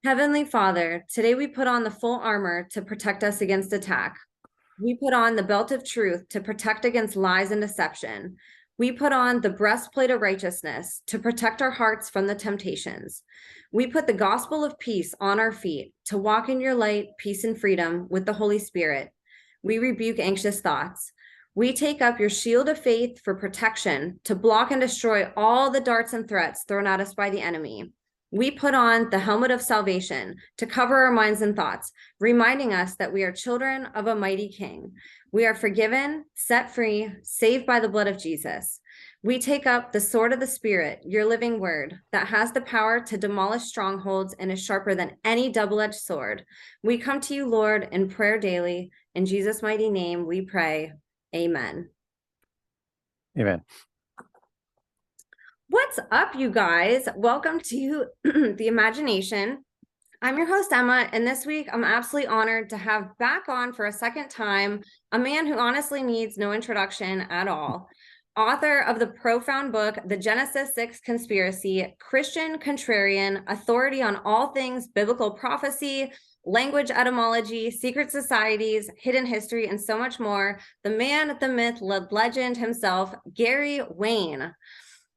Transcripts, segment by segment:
Heavenly Father, today we put on the full armor to protect us against attack. We put on the belt of truth to protect against lies and deception. We put on the breastplate of righteousness to protect our hearts from the temptations. We put the gospel of peace on our feet to walk in your light, peace, and freedom with the Holy Spirit. We rebuke anxious thoughts. We take up your shield of faith for protection to block and destroy all the darts and threats thrown at us by the enemy. We put on the helmet of salvation to cover our minds and thoughts, reminding us that we are children of a mighty King. We are forgiven, set free, saved by the blood of Jesus. We take up the sword of the Spirit, your living word, that has the power to demolish strongholds and is sharper than any double-edged sword. We come to you, Lord, in prayer daily. In Jesus' mighty name, we pray. Amen. Amen. What's up, you guys? Welcome to The Imagination. I'm your host, Emma, and this week I'm absolutely honored to have back on for a second time a man who honestly needs no introduction at all. Author of the profound book, The Genesis 6 Conspiracy, Christian Contrarian, authority on all things biblical prophecy, language etymology, secret societies, hidden history, and so much more. The man, the myth, legend himself, Gary Wayne.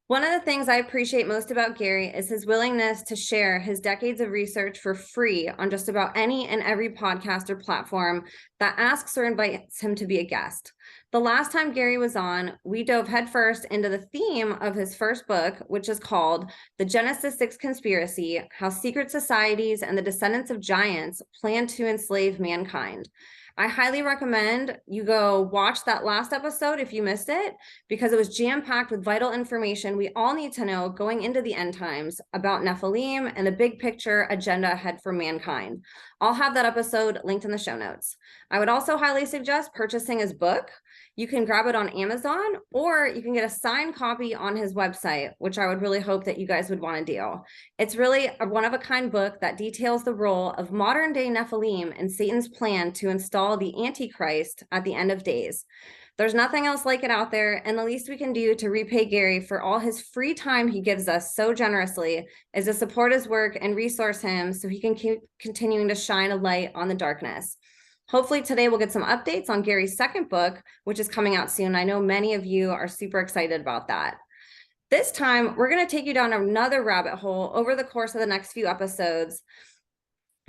One of the things I appreciate most about Gary is his willingness to share his decades of research for free on just about any and every podcast or platform that asks or invites him to be a guest. The last time Gary was on, we dove headfirst into the theme of his first book, which is called The Genesis 6 Conspiracy: How Secret Societies and the Descendants of Giants Plan to Enslave Mankind. I highly recommend you go watch that last episode if you missed it, because it was jam-packed with vital information we all need to know going into the end times about Nephilim and the big picture agenda ahead for mankind. I'll have that episode linked in the show notes. I would also highly suggest purchasing his book. You can grab it on Amazon, or you can get a signed copy on his website, which I would really hope that you guys would want to do. It's really a one-of-a-kind book that details the role of modern-day Nephilim in Satan's plan to install the Antichrist at the end of days. There's nothing else like it out there, and the least we can do to repay Gary for all his free time he gives us so generously is to support his work and resource him so he can keep continuing to shine a light on the darkness. Hopefully today we'll get some updates on Gary's second book, which is coming out soon. I know many of you are super excited about that. This time, we're going to take you down another rabbit hole over the course of the next few episodes,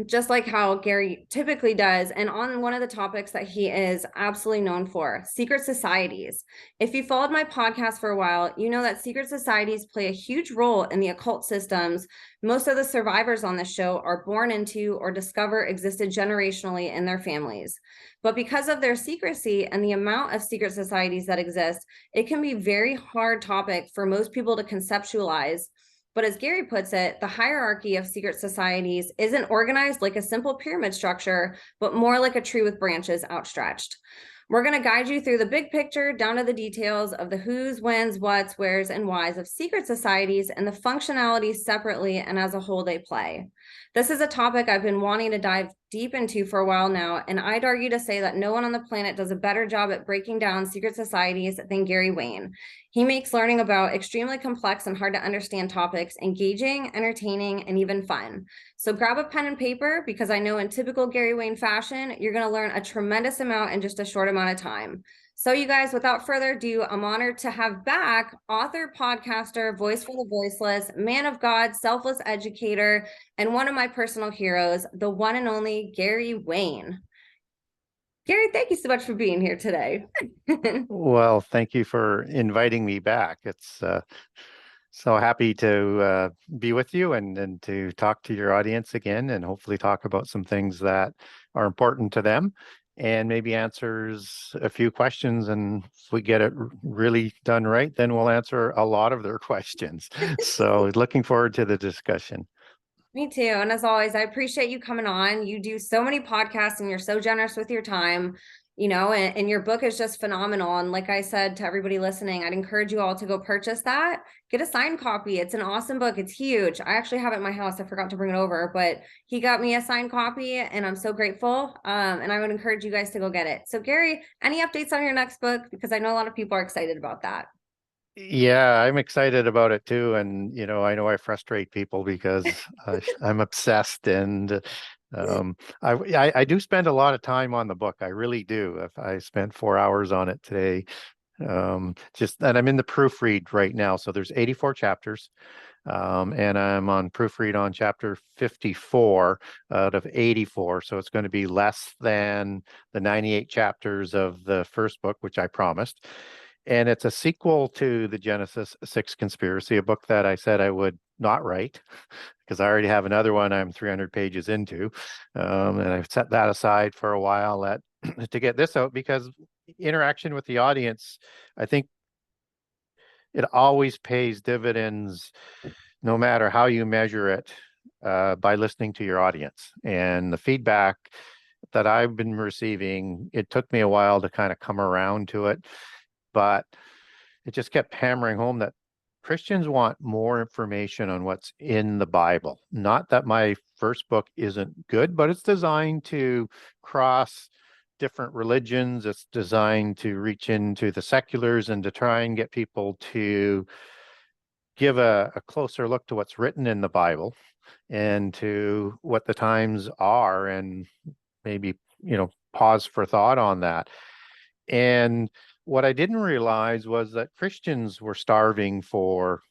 just like how Gary typically does, and on one of the topics that he is absolutely known for, secret societies. If you followed my podcast for a while, you know that secret societies play a huge role in the occult systems most of the survivors on this show are born into or discover existed generationally in their families. But because of their secrecy and the amount of secret societies that exist, it can be a very hard topic for most people to conceptualize. But as Gary puts it, the hierarchy of secret societies isn't organized like a simple pyramid structure, but more like a tree with branches outstretched. We're going to guide you through the big picture down to the details of the who's, when's, what's, where's, and why's of secret societies and the functionalities separately and as a whole they play. This is a topic I've been wanting to dive deep into for a while now, and I'd argue to say that no one on the planet does a better job at breaking down secret societies than Gary Wayne. He makes learning about extremely complex and hard to understand topics engaging, entertaining, and even fun. So grab a pen and paper, because I know in typical Gary Wayne fashion, you're going to learn a tremendous amount in just a short amount of time. So you guys, without further ado, I'm honored to have back author, podcaster, voice for the voiceless, man of God, selfless educator, and one of my personal heroes, the one and only Gary Wayne. Gary, thank you so much for being here today. Well, thank you for inviting me back. It's so happy to be with you and to talk to your audience again, and hopefully talk about some things that are important to them, and maybe answers a few questions. And if we get it really done right, then we'll answer a lot of their questions. So looking forward to the discussion. Me too. And as always, I appreciate you coming on. You do so many podcasts and you're so generous with your time, and your book is just phenomenal. And like I said to everybody listening, I'd encourage you all to go purchase that, get a signed copy. It's an awesome book. It's huge. I actually have it in my house. I forgot to bring it over, but he got me a signed copy and I'm so grateful. And I would encourage you guys to go get it. So Gary, any updates on your next book? Because I know a lot of people are excited about that. Yeah, I'm excited about it too. And, I know I frustrate people because I'm obsessed and I do spend a lot of time on the book. I really do. If I spent 4 hours on it today. And I'm in the proofread right now. So there's 84 chapters. And I'm on proofread on chapter 54 out of 84. So it's going to be less than the 98 chapters of the first book, which I promised. And it's a sequel to the Genesis 6 Conspiracy, a book that I said I would not write because I already have another one I'm 300 pages into. And I've set that aside for a while to get this out because interaction with the audience, I think it always pays dividends no matter how you measure it, by listening to your audience. And the feedback that I've been receiving, it took me a while to kind of come around to it, but it just kept hammering home that Christians want more information on what's in the Bible. Not that my first book isn't good, but it's designed to cross different religions. It's designed to reach into the seculars and to try and get people to give a closer look to what's written in the Bible and to what the times are, and maybe, pause for thought on that. And what I didn't realize was that Christians were starving for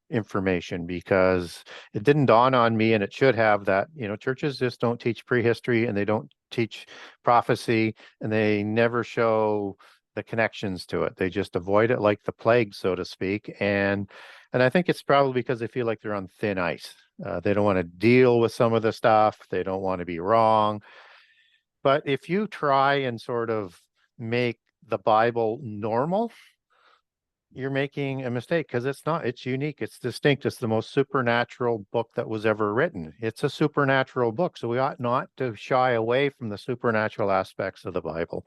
information because it didn't dawn on me, and it should have, that, churches just don't teach prehistory and they don't teach prophecy and they never show the connections to it. They just avoid it like the plague, so to speak. And I think it's probably because they feel like they're on thin ice. They don't want to deal with some of the stuff. They don't want to be wrong. But if you try and sort of make the Bible normal, you're making a mistake because it's not. It's unique. It's distinct. It's the most supernatural book that was ever written. It's a supernatural book. So we ought not to shy away from the supernatural aspects of the Bible.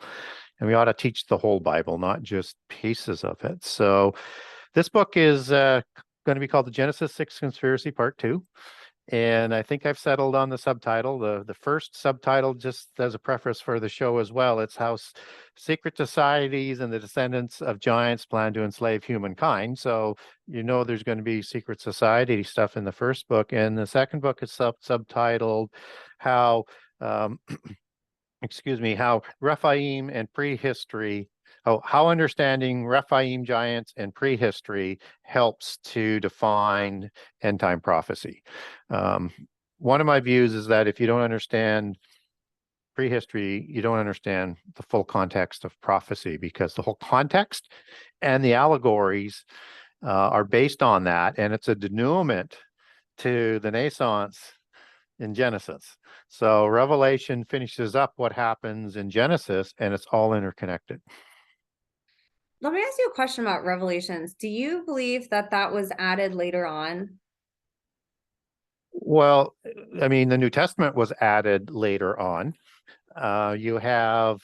And we ought to teach the whole Bible, not just pieces of it. So this book is going to be called The Genesis 6 Conspiracy Part 2. And I think I've settled on the subtitle. The first subtitle, just as a preface for the show as well, it's how secret societies and the descendants of giants plan to enslave humankind. So there's going to be secret society stuff in the first book. And the second book is subtitled how how Rephaim and prehistory, how understanding Rephaim giants and prehistory helps to define end time prophecy. One of my views is that if you don't understand prehistory, you don't understand the full context of prophecy, because the whole context and the allegories are based on that, and it's a denouement to the naissance in Genesis. So Revelation finishes up what happens in Genesis, and it's all interconnected. Let me ask you a question about Revelations. Do you believe that that was added later on? Well, I mean, the New Testament was added later on. You have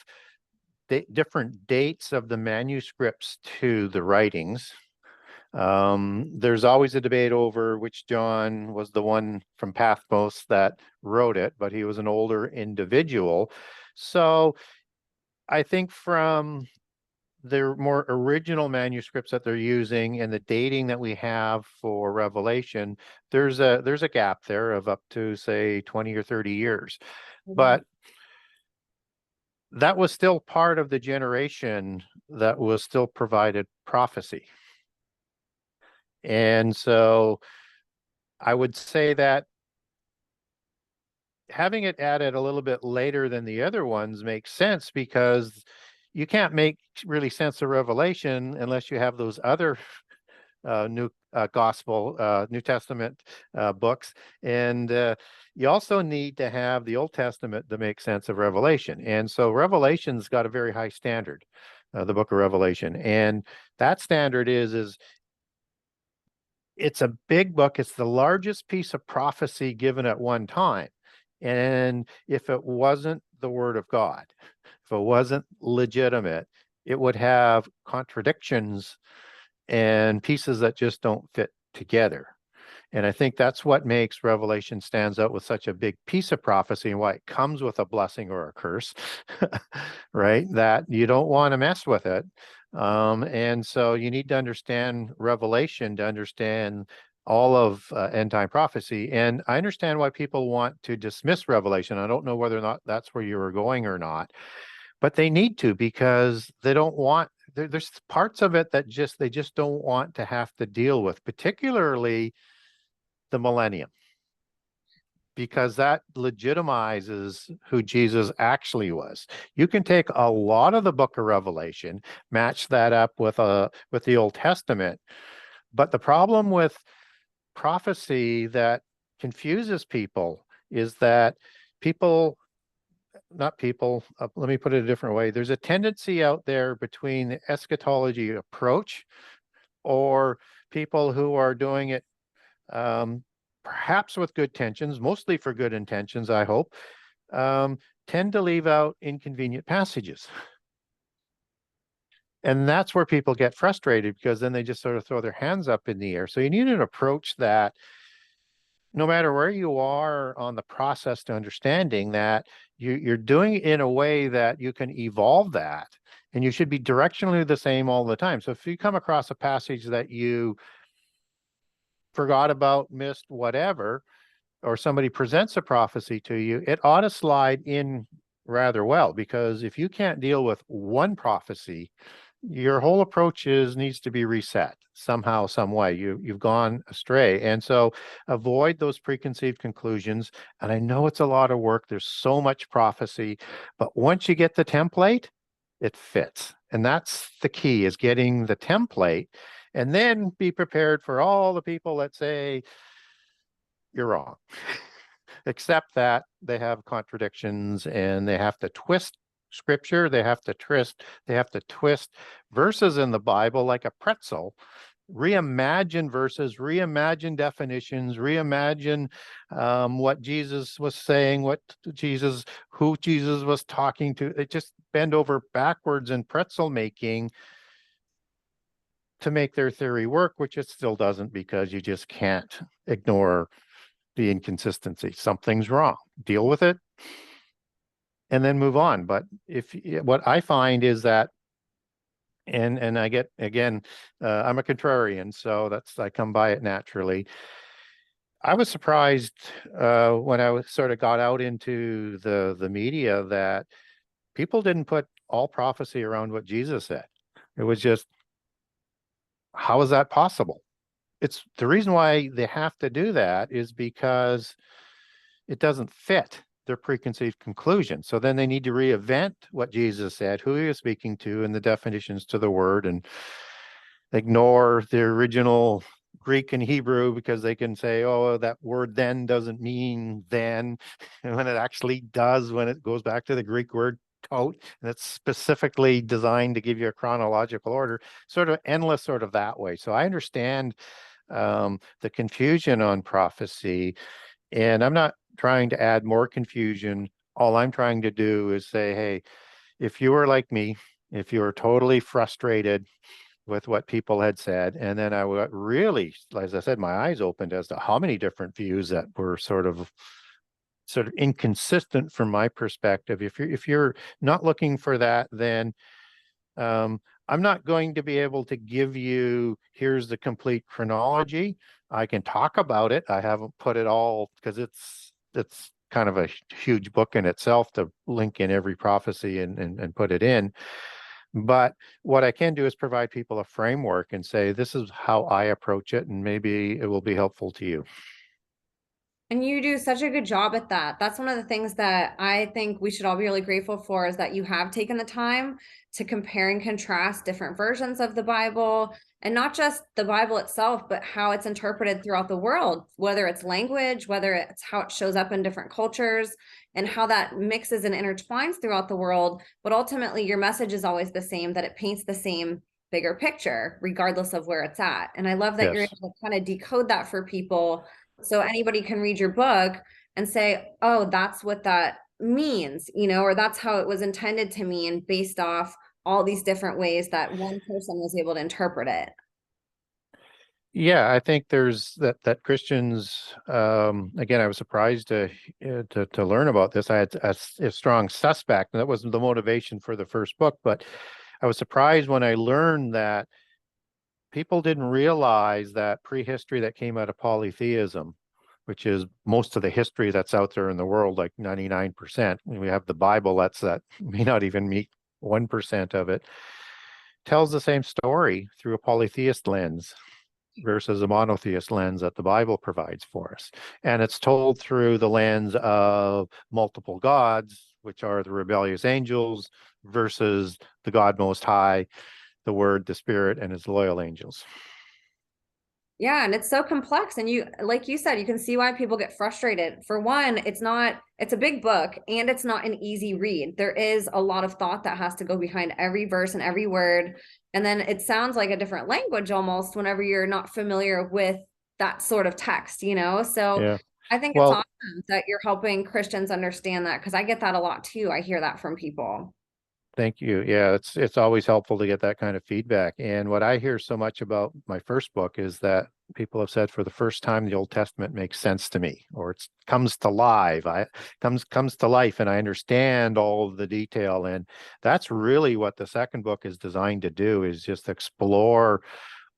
different dates of the manuscripts to the writings. There's always a debate over which John was the one from Patmos that wrote it, but he was an older individual. So I think from the more original manuscripts that they're using and the dating that we have for Revelation, there's a gap there of up to, say, 20 or 30 years. But that was still part of the generation that was still provided prophecy. And so I would say that having it added a little bit later than the other ones makes sense, because you can't make really sense of Revelation unless you have those other New Testament books. And you also need to have the Old Testament to make sense of Revelation. And so Revelation's got a very high standard, the book of Revelation. And that standard is it's a big book. It's the largest piece of prophecy given at one time. And if it wasn't the word of God, if it wasn't legitimate, it would have contradictions and pieces that just don't fit together. And I think that's what makes Revelation stands out with such a big piece of prophecy, and why it comes with a blessing or a curse, right? That you don't want to mess with it. And so you need to understand Revelation to understand all of end time prophecy. And I understand why people want to dismiss Revelation. I don't know whether or not that's where you were going or not, but they need to, because they don't want, there's parts of it that they just don't want to have to deal with, particularly the millennium, because that legitimizes who Jesus actually was. You can take a lot of the book of Revelation, match that up with the Old Testament, but the problem with prophecy that confuses people is that people, not people, let me put it a different way. There's a tendency out there between the eschatology approach, or people who are doing it um, perhaps with good intentions, mostly for good intentions, I hope, tend to leave out inconvenient passages. And that's where people get frustrated, because then they just sort of throw their hands up in the air. So you need an approach that, no matter where you are on the process to understanding that, you're doing it in a way that you can evolve that, and you should be directionally the same all the time. So if you come across a passage that you forgot about, missed, whatever, or somebody presents a prophecy to you, it ought to slide in rather well, because if you can't deal with one prophecy, your whole approach needs to be reset somehow, some way. You've gone astray. And so avoid those preconceived conclusions. And I know it's a lot of work. There's so much prophecy, but once you get the template, it fits. And that's the key, is getting the template, and then be prepared for all the people that say you're wrong. Except that they have contradictions, and they have to twist scripture, they have to twist verses in the Bible like a pretzel, reimagine verses, reimagine definitions, reimagine what Jesus was saying, who Jesus was talking to. They just bend over backwards in pretzel making to make their theory work, which it still doesn't, because you just can't ignore the inconsistency. Something's wrong. Deal with it and then move on. But what I find is that, and I get, again, I'm a contrarian, so I come by it naturally. I was surprised when I sort of got out into the media, that people didn't put all prophecy around what Jesus said. It was just, how is that possible? It's the reason why they have to do that is because it doesn't fit their preconceived conclusion. So then they need to reinvent what Jesus said, who he was speaking to, and the definitions to the word, and ignore the original Greek and Hebrew, because they can say, oh, that word then doesn't mean then, and when it actually does, when it goes back to the Greek word tot, and it's specifically designed to give you a chronological order, sort of endless, sort of that way. So I understand the confusion on prophecy, and I'm not trying to add more confusion. All I'm trying to do is say, hey, if you were like me, if you were totally frustrated with what people had said, and then I would really, as I said, my eyes opened as to how many different views that were sort of inconsistent from my perspective. If you're not looking for that, then I'm not going to be able to give you, here's the complete chronology. I can talk about it. I haven't put it all, because it's kind of a huge book in itself to link in every prophecy and put it in. But what I can do is provide people a framework and say, this is how I approach it, and maybe it will be helpful to you. And you do such a good job at that. That's one of the things that I think we should all be really grateful for, is that you have taken the time to compare and contrast different versions of the Bible, and not just the Bible itself, but how it's interpreted throughout the world, whether it's language, whether it's how it shows up in different cultures, and how that mixes and intertwines throughout the world. But ultimately, your message is always the same, that it paints the same bigger picture, regardless of where it's at. And I love that you're Yes. able to kind of decode that for people, so anybody can read your book and say, oh, that's what that means, or that's how it was intended to mean, based off all these different ways that one person was able to interpret it. Yeah, I think there's that Christians, again, I was surprised to learn about this. I had a strong suspect, and that wasn't the motivation for the first book, but I was surprised when I learned that people didn't realize that prehistory that came out of polytheism, which is most of the history that's out there in the world, like 99%. We have the Bible that may not even meet 1% of it, tells the same story through a polytheist lens versus a monotheist lens that the Bible provides for us. And it's told through the lens of multiple gods, which are the rebellious angels, versus the God Most High, the Word, the Spirit, and his loyal angels. Yeah, and it's so complex. And you, like you said, you can see why people get frustrated. For one, it's a big book and it's not an easy read. There is a lot of thought that has to go behind every verse and every word. And then it sounds like a different language almost whenever you're not familiar with that sort of text, you know? So Yeah. I think it's Well, awesome that you're helping Christians understand that because I get that a lot too. I hear that from people. thank you. Yeah, it's always helpful to get that kind of feedback. And what I hear so much about my first book is that people have said for the first time the Old Testament makes sense to me, or it comes to life. I comes to life, and I understand all of the detail. And that's really what the second book is designed to do, is just explore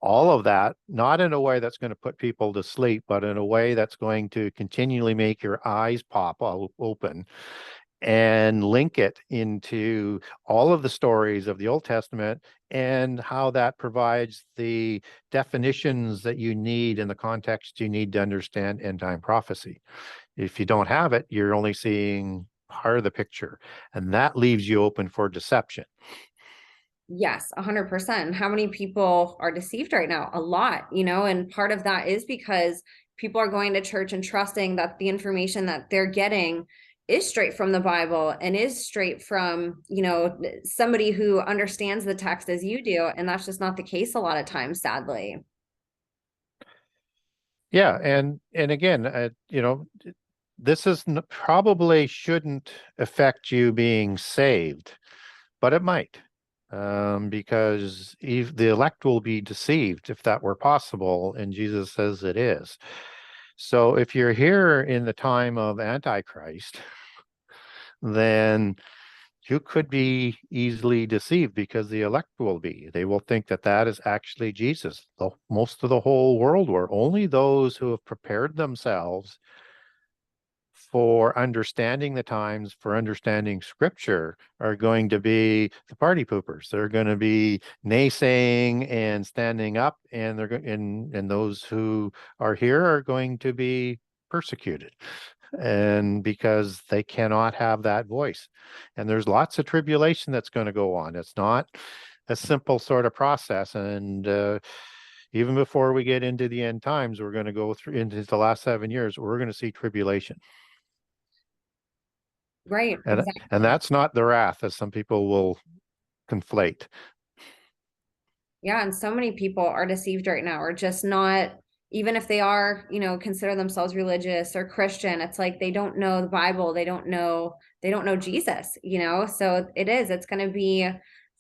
all of that, not in a way that's going to put people to sleep, but in a way that's going to continually make your eyes pop open and link it into all of the stories of the Old Testament and how that provides the definitions that you need in the context you need to understand end time prophecy. If you don't have it, you're only seeing part of the picture, and that leaves you open for deception. Yes, 100%. How many people are deceived right now? A lot, you know, and part of that is because people are going to church and trusting that the information that they're getting is straight from the Bible and is straight from, you know, somebody who understands the text as you do. And that's just not the case a lot of times, sadly. Yeah, and again, this is probably shouldn't affect you being saved, but it might, because the elect will be deceived if that were possible, and Jesus says it is. So if you're here in the time of Antichrist, then you could be easily deceived because the elect will be. They will think that that is actually Jesus. Most of the whole world were. Only those who have prepared themselves for understanding the times, for understanding scripture, are going to be the party poopers. They're going to be naysaying and standing up, and and those who are here are going to be persecuted, and because they cannot have that voice. And there's lots of tribulation that's going to go on. It's not a simple sort of process. And even before we get into the end times, we're going to go through into the last 7 years, we're going to see tribulation. Right, And exactly. that's not the wrath, as some people will conflate. Yeah, and so many people are deceived right now, or just not, even if they are, you know, consider themselves religious or Christian, it's like they don't know the Bible, they don't know Jesus, you know? So it's going to be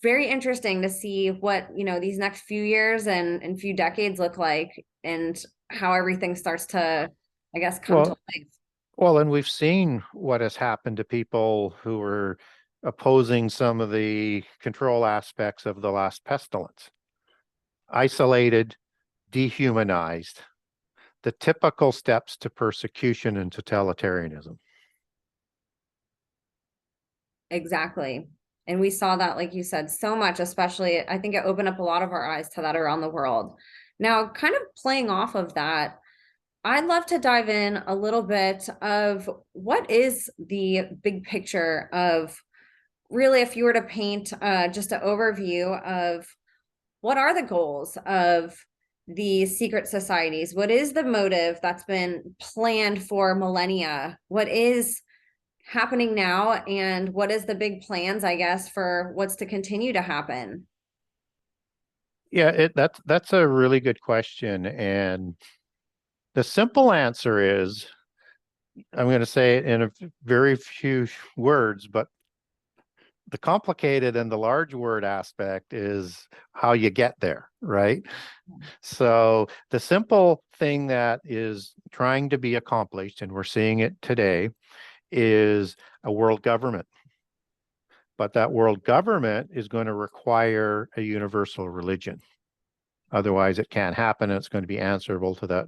very interesting to see what, you know, these next few years and few decades look like and how everything starts to, I guess, come to Well, life. and we've seen what has happened to people who were opposing some of the control aspects of the last pestilence. Isolated, dehumanized, the typical steps to persecution and totalitarianism. Exactly. And we saw that, like you said, so much, especially, I think it opened up a lot of our eyes to that around the world. Now, kind of playing off of that, I'd love to dive in a little bit of what is the big picture of really, if you were to paint just an overview of what are the goals of the secret societies? What is the motive that's been planned for millennia? What is happening now? And what is the big plans, I guess, for what's to continue to happen? Yeah, that's a really good question. And the simple answer is, I'm going to say it in a very few words, but the complicated and the large word aspect is how you get there, right? So the simple thing that is trying to be accomplished, and we're seeing it today, is a world government. but that world government is going to require a universal religion. Otherwise, it can't happen, and it's going to be answerable to that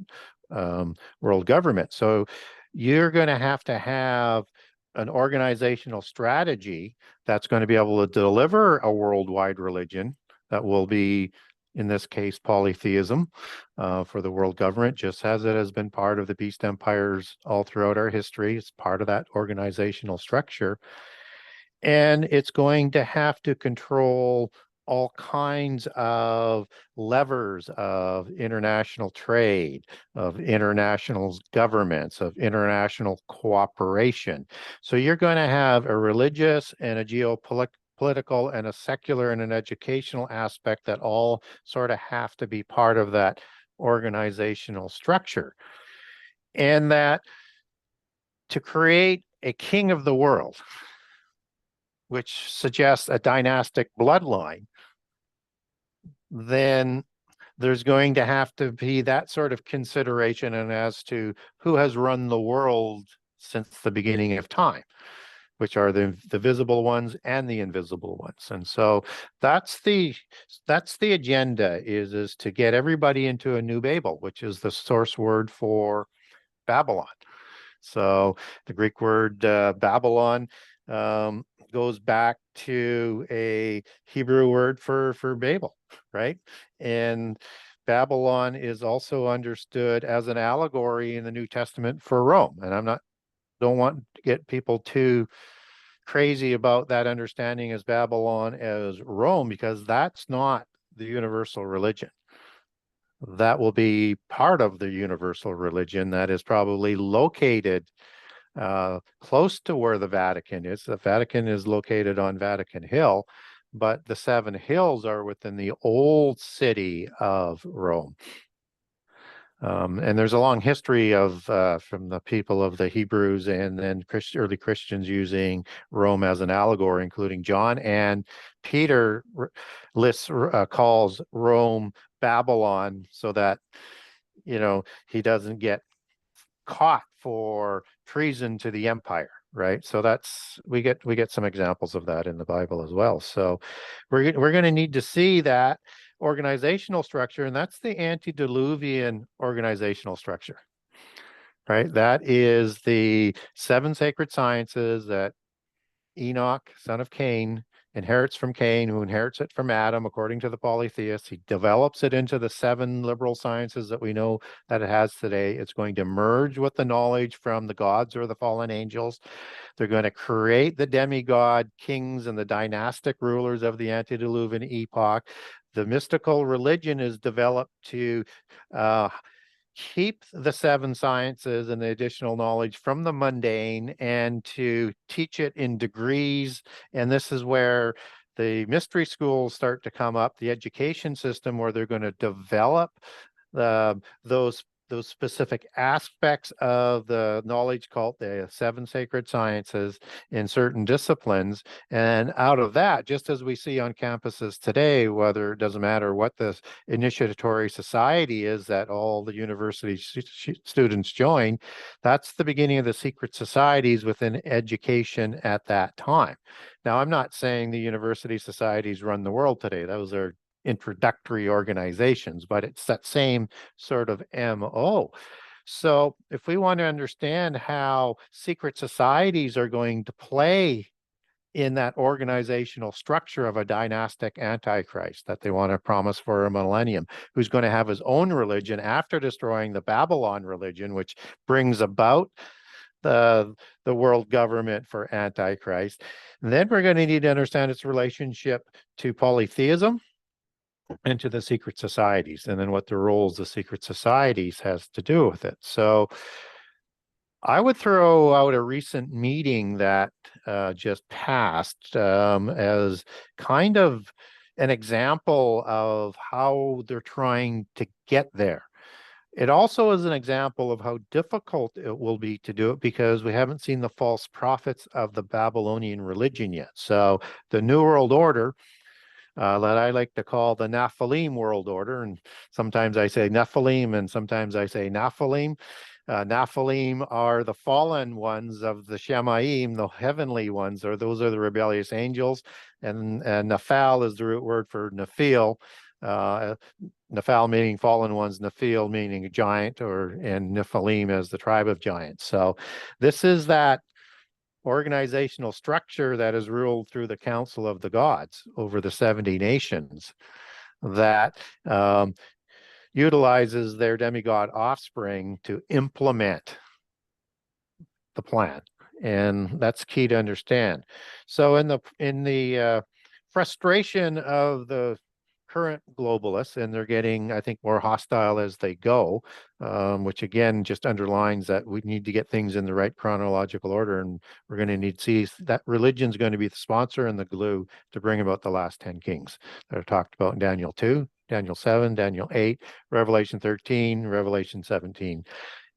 world government. So you're going to have an organizational strategy that's going to be able to deliver a worldwide religion that will be, in this case, polytheism for the world government, just as it has been part of the beast empires all throughout our history. It's part of that organizational structure. And it's going to have to control all kinds of levers of international trade, of international governments, of international cooperation. So you're going to have a religious and a geopolitical and a secular and an educational aspect that all sort of have to be part of that organizational structure. And that to create a king of the world, which suggests a dynastic bloodline, then there's going to have to be that sort of consideration and as to who has run the world since the beginning of time, which are the visible ones and the invisible ones. And so that's the agenda, is to get everybody into a new Babel, which is the source word for Babylon. So the Greek word Babylon goes back to a Hebrew word for Babel, right? And Babylon is also understood as an allegory in the New Testament for Rome. And don't want to get people too crazy about that understanding as Babylon as Rome, because that's not the universal religion. That will be part of the universal religion that is probably located close to where the Vatican is. The Vatican is located on Vatican Hill, but the seven hills are within the old city of Rome. And there's a long history of from the people of the Hebrews and then early Christians using Rome as an allegory, including John, and Peter calls Rome Babylon so that he doesn't get caught for treason to the empire, right? So we get some examples of that in the Bible as well. So we're going to need to see that organizational structure, and that's the antediluvian organizational structure, right? That is the 7 sacred sciences that Enoch, son of Cain, inherits from Cain, who inherits it from Adam, according to the polytheists. He develops it into the 7 liberal sciences that we know that it has today. It's going to merge with the knowledge from the gods or the fallen angels. They're going to create the demigod kings and the dynastic rulers of the antediluvian epoch. The mystical religion is developed to keep the 7 sciences and the additional knowledge from the mundane and to teach it in degrees. And this is where the mystery schools start to come up, the education system, where they're going to develop those specific aspects of the knowledge called the 7 sacred sciences in certain disciplines. And out of that, just as we see on campuses today, whether it doesn't matter what the initiatory society is that all the university students join, that's the beginning of the secret societies within education at that time. Now, I'm not saying the university societies run the world today. Those are introductory organizations, but it's that same sort of MO. So if we want to understand how secret societies are going to play in that organizational structure of a dynastic antichrist that they want to promise for a millennium, who's going to have his own religion after destroying the Babylon religion, which brings about the world government for Antichrist, then we're going to need to understand its relationship to polytheism, into the secret societies, and then what the roles of secret societies has to do with it. So I would throw out a recent meeting that just passed as kind of an example of how they're trying to get there. It also is an example of how difficult it will be to do it because we haven't seen the false prophets of the Babylonian religion yet. So the New World Order, that I like to call the Nephilim world order. And sometimes I say Nephilim and sometimes I say Nephilim. Nephilim are the fallen ones of the Shemaim, the heavenly ones, or those are the rebellious angels. And Nephal is the root word for Nephil. Nephal meaning fallen ones, Nephil meaning a giant, and Nephilim as the tribe of giants. So this is that organizational structure that is ruled through the Council of the Gods over the 70 nations that utilizes their demigod offspring to implement the plan. And that's key to understand. So in the frustration of the current globalists, and they're getting, I think, more hostile as they go, which again just underlines that we need to get things in the right chronological order, and we're going to need to see that religion's going to be the sponsor and the glue to bring about the last 10 kings that are talked about in Daniel 2, Daniel 7, Daniel 8, Revelation 13, Revelation 17.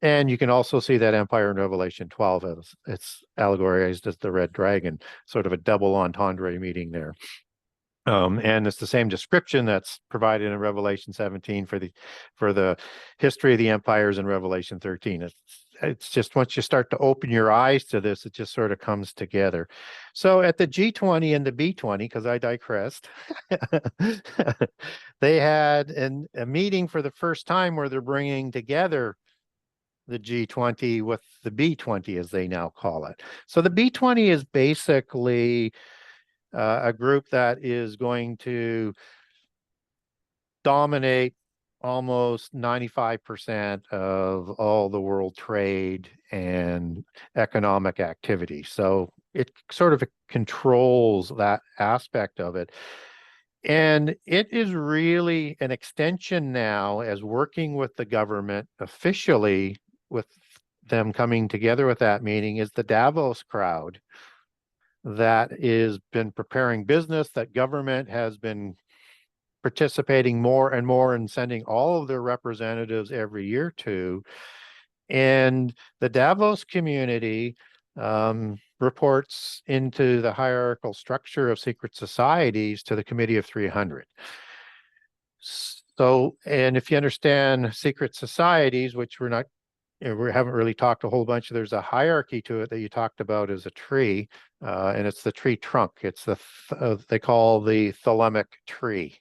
And you can also see that empire in Revelation 12 as it's allegorized as the red dragon, sort of a double entendre meeting there. And it's the same description that's provided in Revelation 17 for the history of the empires in Revelation 13. It's just once you start to open your eyes to this, it just sort of comes together. So at the G20 and the B20, because I digressed, they had a meeting for the first time where they're bringing together the G20 with the B20, as they now call it. So the B20 is basically a group that is going to dominate almost 95% of all the world trade and economic activity. So it sort of controls that aspect of it. And it is really an extension now, as working with the government officially, with them coming together with that meeting, is the Davos crowd that is been preparing business, that government has been participating more and more in sending all of their representatives every year to. And the Davos community reports into the hierarchical structure of secret societies to the Committee of 300. So, and if you understand secret societies, which we haven't really talked a whole bunch, there's a hierarchy to it that you talked about as a tree, and it's the tree trunk. It's they call the thelemic tree.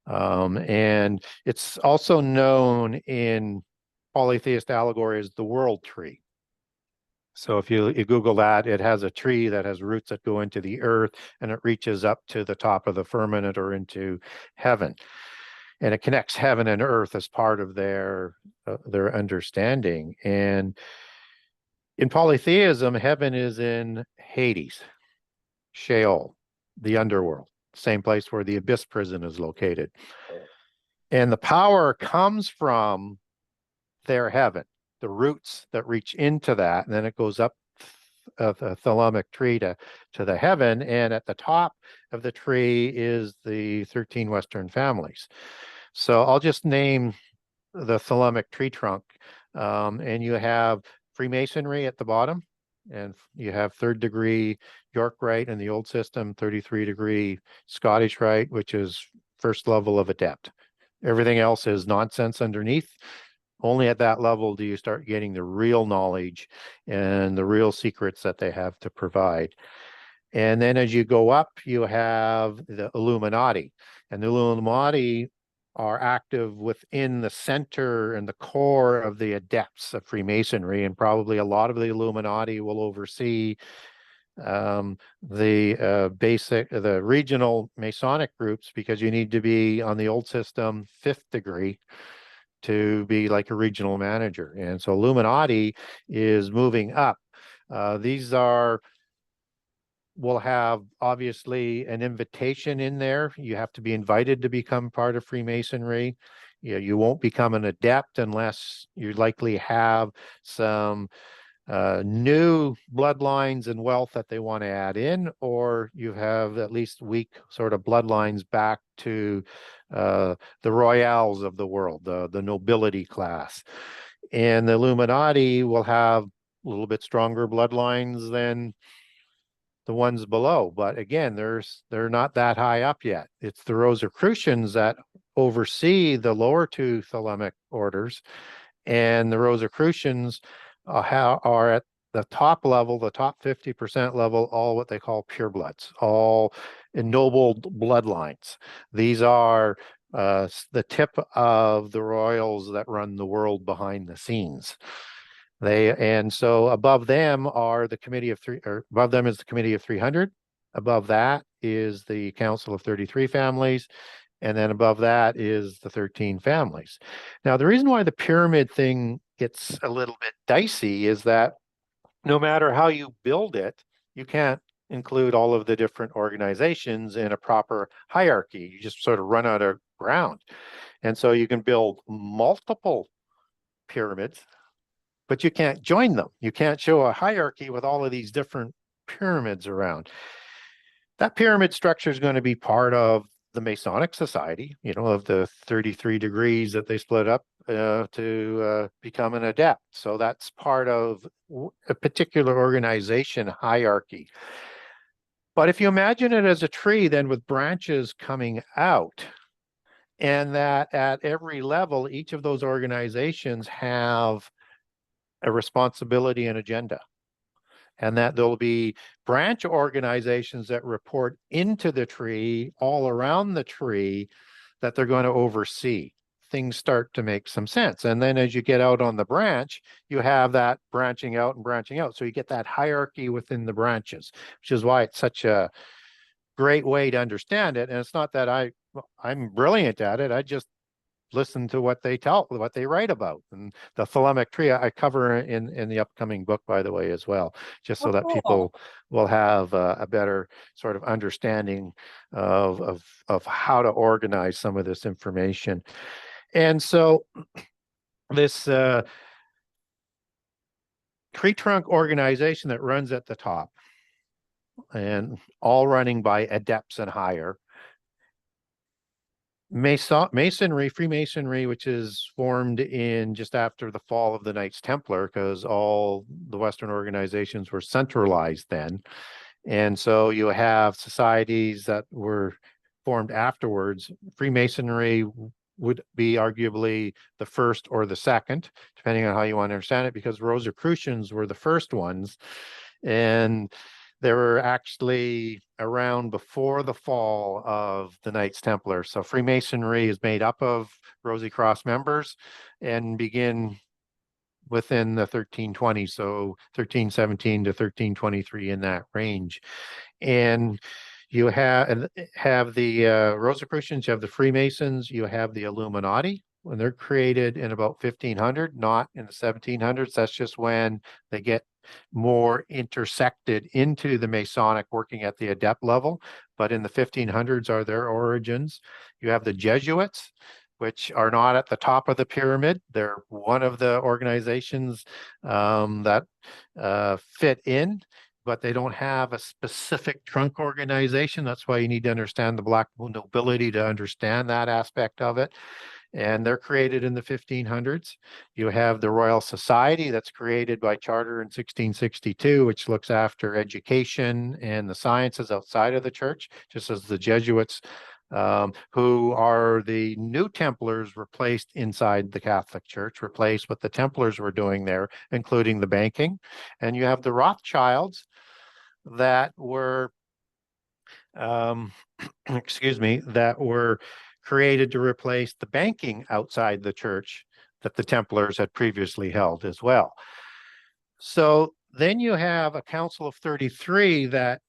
And it's also known in polytheist allegory as the world tree. So if you Google that, it has a tree that has roots that go into the earth, and it reaches up to the top of the firmament or into heaven. And it connects heaven and earth as part of their understanding. And in polytheism, heaven is in Hades, Sheol, the underworld, same place where the abyss prison is located. And the power comes from their heaven, the roots that reach into that, and then it goes up the thelemic tree to the heaven. And at the top of the tree is the 13 Western families. So I'll just name the thelemic tree trunk, and you have Freemasonry at the bottom, and you have 3rd degree York Rite in the old system, 33 degree Scottish Rite, which is first level of adept. Everything else is nonsense underneath. Only at that level do you start getting the real knowledge and the real secrets that they have to provide. And then as you go up, you have the Illuminati, and the Illuminati are active within the center and the core of the adepts of Freemasonry, and probably a lot of the Illuminati will oversee the regional Masonic groups, because you need to be on the old system 5th degree to be like a regional manager. And so Illuminati is moving up. These will have obviously an invitation in there. You have to be invited to become part of Freemasonry. You won't become an adept unless you likely have some new bloodlines and wealth that they want to add in, or you have at least weak sort of bloodlines back to the royales of the world, the nobility class. And the Illuminati will have a little bit stronger bloodlines than the ones below, but again, they're not that high up yet. It's the Rosicrucians that oversee the lower 2 thelemic orders, And the Rosicrucians are at the top level, the top 50% level, all what they call purebloods, all ennobled bloodlines. These are the tip of the royals that run the world behind the scenes. And so above them are the committee of three, or above them is the committee of 300. Above that is the council of 33 families. And then above that is the 13 families. Now, the reason why the pyramid thing gets a little bit dicey is that no matter how you build it, you can't include all of the different organizations in a proper hierarchy. You just sort of run out of ground. And so you can build multiple pyramids, but you can't join them. You can't show a hierarchy with all of these different pyramids around. That pyramid structure is going to be part of the Masonic Society, of the 33 degrees that they split up to become an adept. So that's part of a particular organization hierarchy. But if you imagine it as a tree, then with branches coming out, and that at every level, each of those organizations have a responsibility and agenda, and that there'll be branch organizations that report into the tree, all around the tree, that they're going to oversee. Things start to make some sense. And then as you get out on the branch, you have that branching out and branching out. So you get that hierarchy within the branches, which is why it's such a great way to understand it. And it's not that I'm brilliant at it. I just listen to what they write about. And the thelemic tree I cover in the upcoming book, by the way, as well, just so Oh, that cool. people will have a better sort of understanding of how to organize some of this information. And so this tree trunk organization that runs at the top, and all running by adepts and higher, Masonry, Freemasonry, which is formed in just after the fall of the Knights Templar, because all the Western organizations were centralized then. And so you have societies that were formed afterwards. Freemasonry would be arguably the first or the second, depending on how you want to understand it, because Rosicrucians were the first ones. And they were actually around before the fall of the Knights Templar. So Freemasonry is made up of Rosy Cross members and begin within the 1320s, so 1317 to 1323, in that range. And you have the Rosicrucians, you have the Freemasons, you have the Illuminati. When they're created in about 1500, not in the 1700s. That's just when they get more intersected into the Masonic, working at the adept level. But in the 1500s are their origins. You have the Jesuits, which are not at the top of the pyramid. They're one of the organizations that fit in, but they don't have a specific trunk organization. That's why you need to understand the Black nobility to understand that aspect of it. And they're created in the 1500s. You have the Royal Society that's created by charter in 1662, which looks after education and the sciences outside of the church, just as the Jesuits, who are the new Templars, replaced inside the Catholic Church, replaced what the Templars were doing there, including the banking. And you have the Rothschilds that were, excuse me, that were created to replace the banking outside the church that the Templars had previously held as well. So then you have a Council of 33 that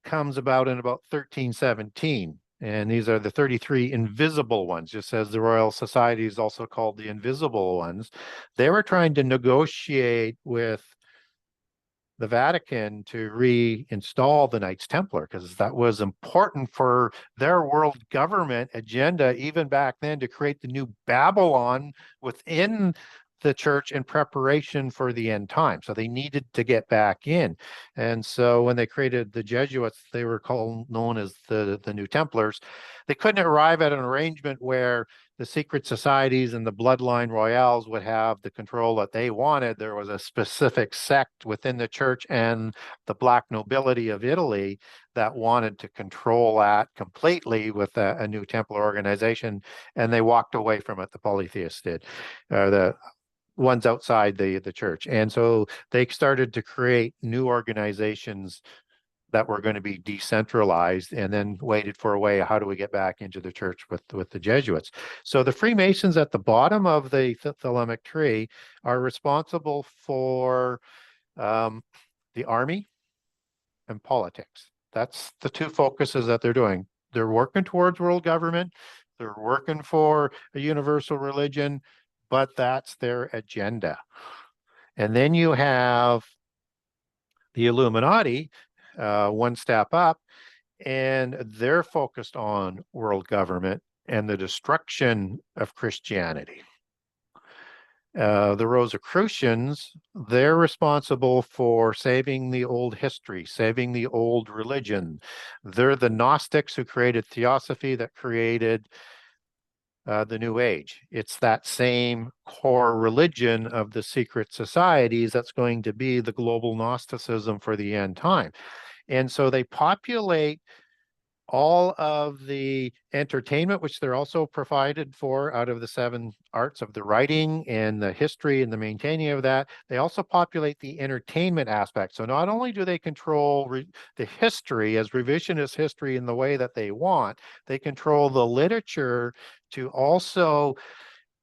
comes about in about 1317. And these are the 33 invisible ones, just as the Royal Society is also called the invisible ones. They were trying to negotiate with the Vatican to reinstall the Knights Templar, because that was important for their world government agenda, even back then, to create the new Babylon within the church in preparation for the end time. So they needed to get back in. And so when they created the Jesuits, they were known as the New Templars. They couldn't arrive at an arrangement where the secret societies and the bloodline royales would have the control that they wanted. There was a specific sect within the church and the Black nobility of Italy that wanted to control that completely with a new Templar organization, and they walked away from it. The polytheists did. ones outside the church. And so they started to create new organizations that were going to be decentralized, and then waited for a way, how do we get back into the church with the Jesuits? So the Freemasons at the bottom of the thelemic tree are responsible for the army and politics. That's the two focuses that they're doing. They're working towards world government. They're working for a universal religion, but that's their agenda. And then you have the Illuminati, one step up, and they're focused on world government and the destruction of Christianity. The Rosicrucians, they're responsible for saving the old history, saving the old religion. They're the Gnostics who created theosophy, that created the New Age. It's that same core religion of the secret societies that's going to be the global Gnosticism for the end time. And so they populate all of the entertainment, which they're also provided for out of the 7 arts of the writing and the history and the maintaining of that. They also populate the entertainment aspect. So not only do they control the history as revisionist history in the way that they want, they control the literature to also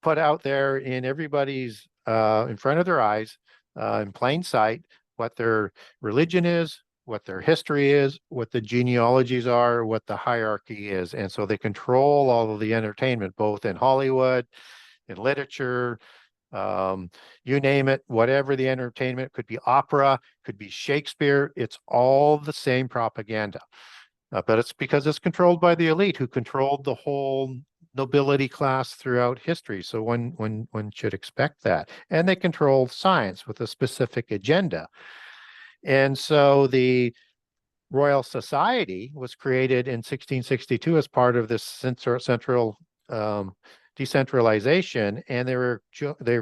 put out there in everybody's in front of their eyes, in plain sight, what their religion is, what their history is, what the genealogies are, what the hierarchy is. And so they control all of the entertainment, both in Hollywood, in literature, you name it, whatever the entertainment, could be opera, could be Shakespeare, it's all the same propaganda. But it's because it's controlled by the elite, who controlled the whole nobility class throughout history. So one should expect that. And they control science with a specific agenda. And so the Royal Society was created in 1662 as part of this central decentralization, and they were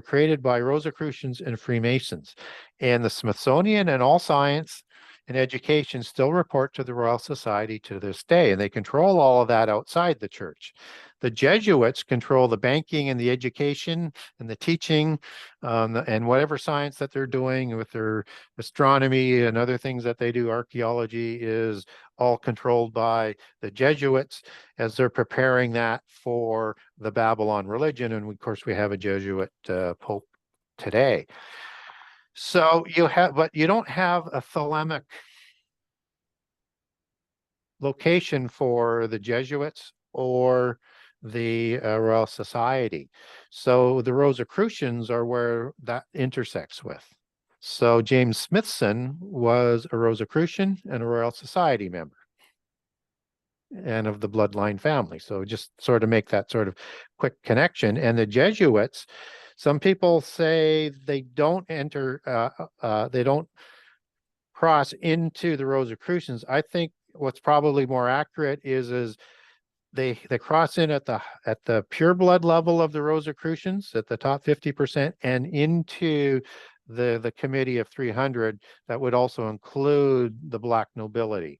created by Rosicrucians and Freemasons. And the Smithsonian and all science and education still report to the Royal Society to this day, and they control all of that outside the church. The Jesuits control the banking and the education and the teaching, and whatever science that they're doing with their astronomy and other things that they do, archaeology, is all controlled by the Jesuits as they're preparing that for the Babylon religion. And of course, we have a Jesuit Pope today. So but you don't have a thelemic location for the Jesuits or the Royal Society. So the Rosicrucians are where that intersects with. So James Smithson was a Rosicrucian and a Royal Society member, and of the Bloodline family. So just sort of make that sort of quick connection. And the Jesuits, some people say they don't they don't cross into the Rosicrucians. I think what's probably more accurate is they cross in at the pure blood level of the Rosicrucians, at the top 50%, and into the committee of 300 that would also include the black nobility,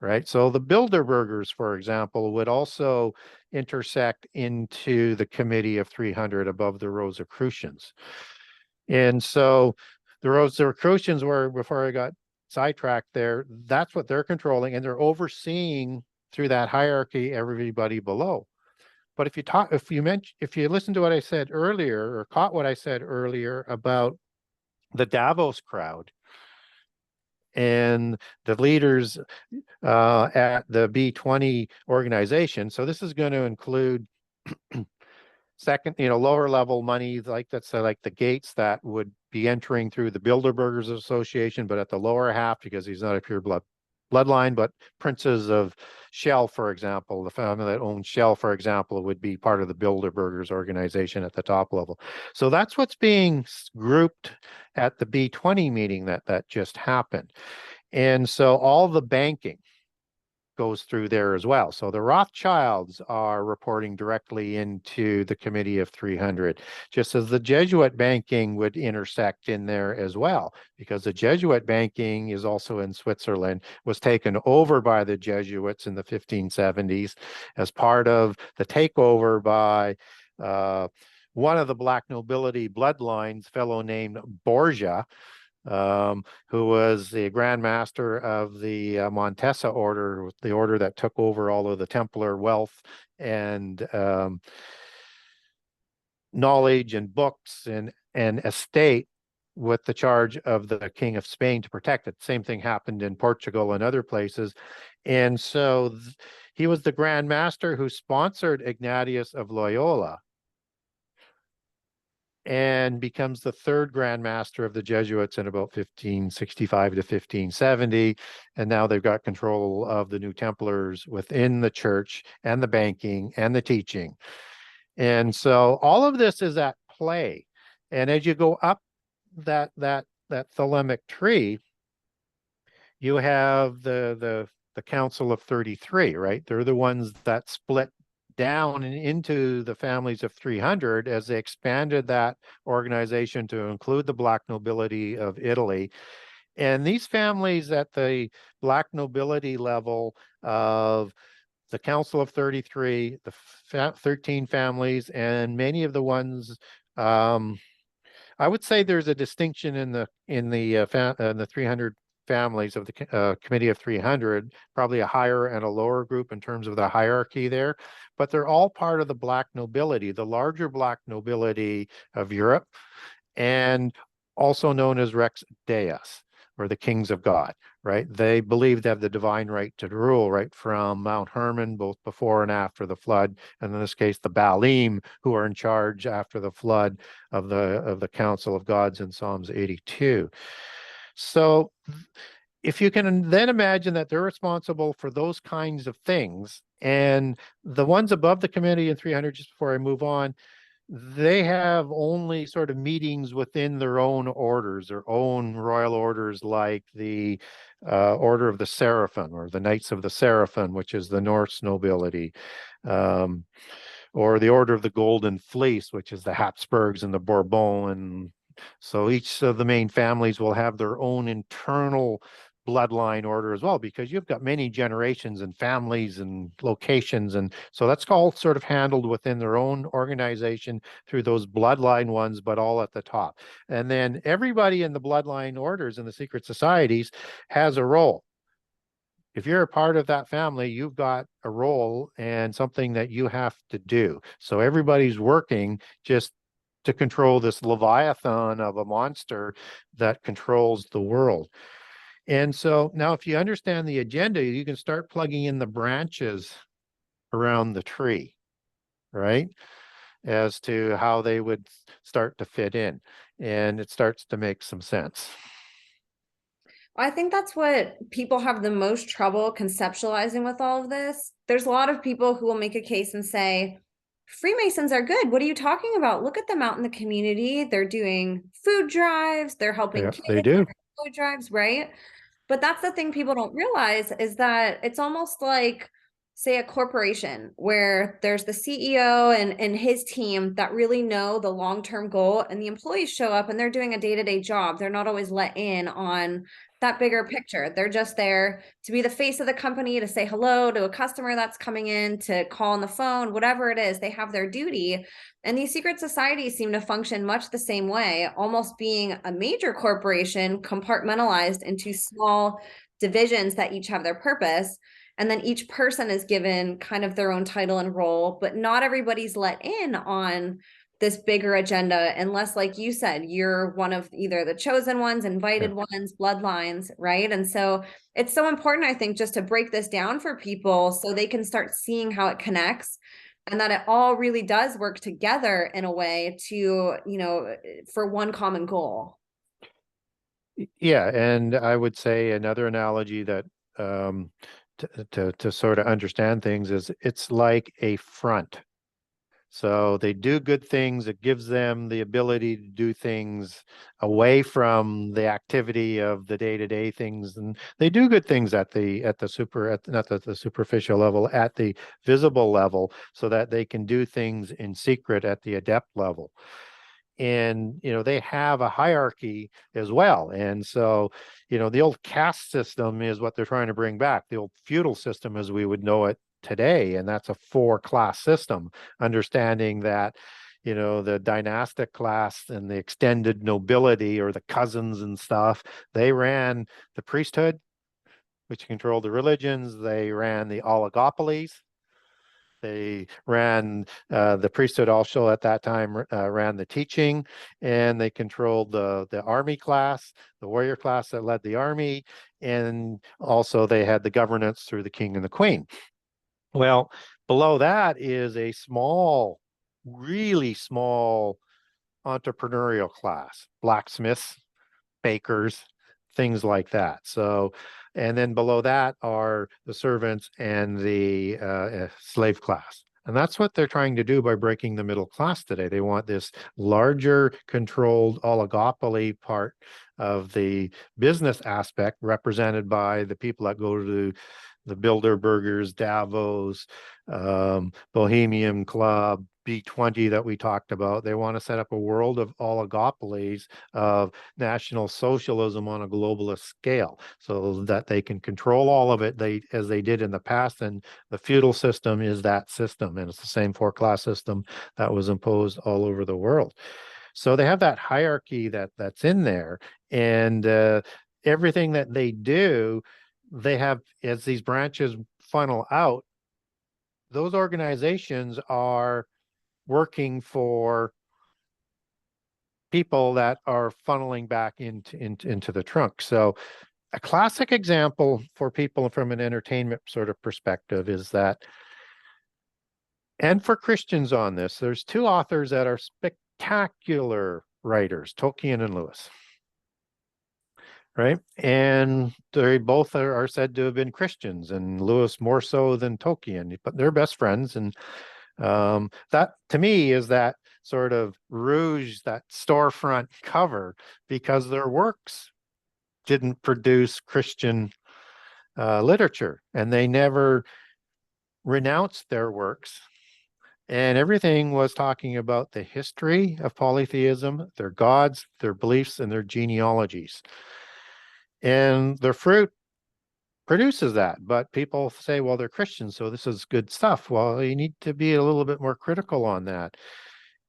right? So the Bilderbergers, for example, would also intersect into the committee of 300 above the Rosicrucians. And so the Rosicrucians were, before I got sidetracked there, that's what they're controlling, and they're overseeing through that hierarchy everybody below. But if you listen to what I said earlier, or caught what I said earlier about the Davos crowd and the leaders at the B20 organization, so this is going to include second, lower level money, like that's like the Gates that would be entering through the Bilderbergers Association, but at the lower half, because he's not a pure bloodline, but princes of Shell, for example, the family that owns Shell, for example, would be part of the Bilderbergers organization at the top level. So that's what's being grouped at the B20 meeting that just happened. And so all the banking goes through there as well. So the Rothschilds are reporting directly into the committee of 300, just as the Jesuit banking would intersect in there as well, because the Jesuit banking is also in Switzerland, was taken over by the Jesuits in the 1570s as part of the takeover by one of the black nobility bloodlines, fellow named Borgia, who was the Grand Master of the Montesa order, the order that took over all of the Templar wealth and knowledge and books and estate, with the charge of the King of Spain to protect it. Same thing happened in Portugal and other places. And so he was the Grand Master who sponsored Ignatius of Loyola and becomes the third Grand Master of the Jesuits in about 1565 to 1570. And now they've got control of the New Templars within the church and the banking and the teaching. And so all of this is at play. And as you go up that thelemic tree, you have the Council of 33, right? They're the ones that split down into the families of 300 as they expanded that organization to include the black nobility of Italy. And these families at the black nobility level of the Council of 33, the 13 families, and many of the ones, I would say there's a distinction in the 300 families of the Committee of 300, probably a higher and a lower group in terms of the hierarchy there, but they're all part of the black nobility, the larger black nobility of Europe, and also known as Rex Deus, or the kings of God, right? They believe they have the divine right to rule, right from Mount Hermon, both before and after the flood, and in this case, the Baalim, who are in charge after the flood of the Council of Gods in Psalms 82. So if you can then imagine that they're responsible for those kinds of things, and the ones above the committee in 300, just before I move on, they have only sort of meetings within their own orders, their own royal orders, like the Order of the Seraphim or the Knights of the Seraphim, which is the Norse nobility, um, or the Order of the Golden Fleece, which is the Habsburgs and the Bourbon. And so each of the main families will have their own internal bloodline order as well, because you've got many generations and families and locations. And so that's all sort of handled within their own organization through those bloodline ones, but all at the top. And then everybody in the bloodline orders and the secret societies has a role. If you're a part of that family, you've got a role and something that you have to do. So everybody's working just to control this leviathan of a monster that controls the world. And so now if you understand the agenda, you can start plugging in the branches around the tree, right? As to how they would start to fit in. And it starts to make some sense. I think that's what people have the most trouble conceptualizing with all of this. There's a lot of people who will make a case and say, Freemasons are good. What are you talking about? Look at them out in the community. They're doing food drives, they're helping Yeah, kids, they do. food drives, right? But that's the thing people don't realize is that it's almost like, say, a corporation where there's the CEO and his team that really know the long-term goal, and the employees show up and they're doing a day-to-day job. They're not always let in on that bigger picture. They're just there to be the face of the company, to say hello to a customer that's coming in, to call on the phone, whatever it is, they have their duty. And these secret societies seem to function much the same way, almost being a major corporation compartmentalized into small divisions that each have their purpose. And then each person is given kind of their own title and role, but not everybody's let in on this bigger agenda, unless, like you said, you're one of either the chosen ones, invited ones, bloodlines, right? And so it's so important, I think, just to break this down for people so they can start seeing how it connects, and that it all really does work together in a way to, for one common goal. Yeah, and I would say another analogy that to sort of understand things is it's like a front. So they do good things. It gives them the ability to do things away from the activity of the day-to-day things, and they do good things at not at the superficial level, at the visible level, so that they can do things in secret at the adept level. And they have a hierarchy as well. And so the old caste system is what they're trying to bring back, the old feudal system as we would know it today, and that's a 4-class system, understanding that the dynastic class and the extended nobility or the cousins and stuff, they ran the priesthood, which controlled the religions. They ran the oligopolies. They ran the priesthood also at that time ran the teaching, and they controlled the army class, the warrior class that led the army, and also they had the governance through the king and the queen. Well, below that is a small, really small entrepreneurial class, blacksmiths, bakers, things like that. So, and then below that are the servants and the slave class. And that's what they're trying to do by breaking the middle class today. They want this larger controlled oligopoly part of the business aspect represented by the people that go to the Bilderbergers, Davos, Bohemian Club, B20 that we talked about. They want to set up a world of oligopolies of national socialism on a globalist scale so that they can control all of it as they did in the past. And the feudal system is that system. And it's the same four-class system that was imposed all over the world. So they have that hierarchy that's in there. And everything that they do, they have, as these branches funnel out, those organizations are working for people that are funneling back into the trunk. So a classic example for people from an entertainment sort of perspective is that, and for Christians on this, there's two authors that are spectacular writers, Tolkien and Lewis. Right. And they both are said to have been Christians, and Lewis more so than Tolkien, but they're best friends. And that to me is that sort of rouge, that storefront cover, because their works didn't produce Christian literature, and they never renounced their works. And everything was talking about the history of polytheism, their gods, their beliefs, and their genealogies. And the fruit produces that, but people say, well, they're Christians, so this is good stuff. Well, you need to be a little bit more critical on that.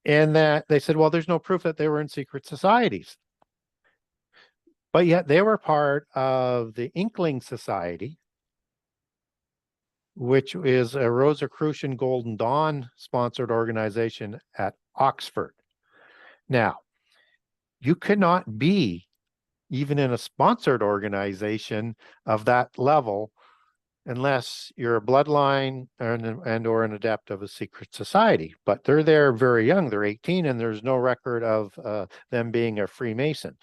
And that they said, well, there's no proof that they were in secret societies. But yet they were part of the Inkling Society, which is a Rosicrucian Golden Dawn sponsored organization at Oxford. Now, you cannot be even in a sponsored organization of that level unless you're a bloodline and or an adept of a secret society. But they're there very young. They're 18, and there's no record of them being a Freemason.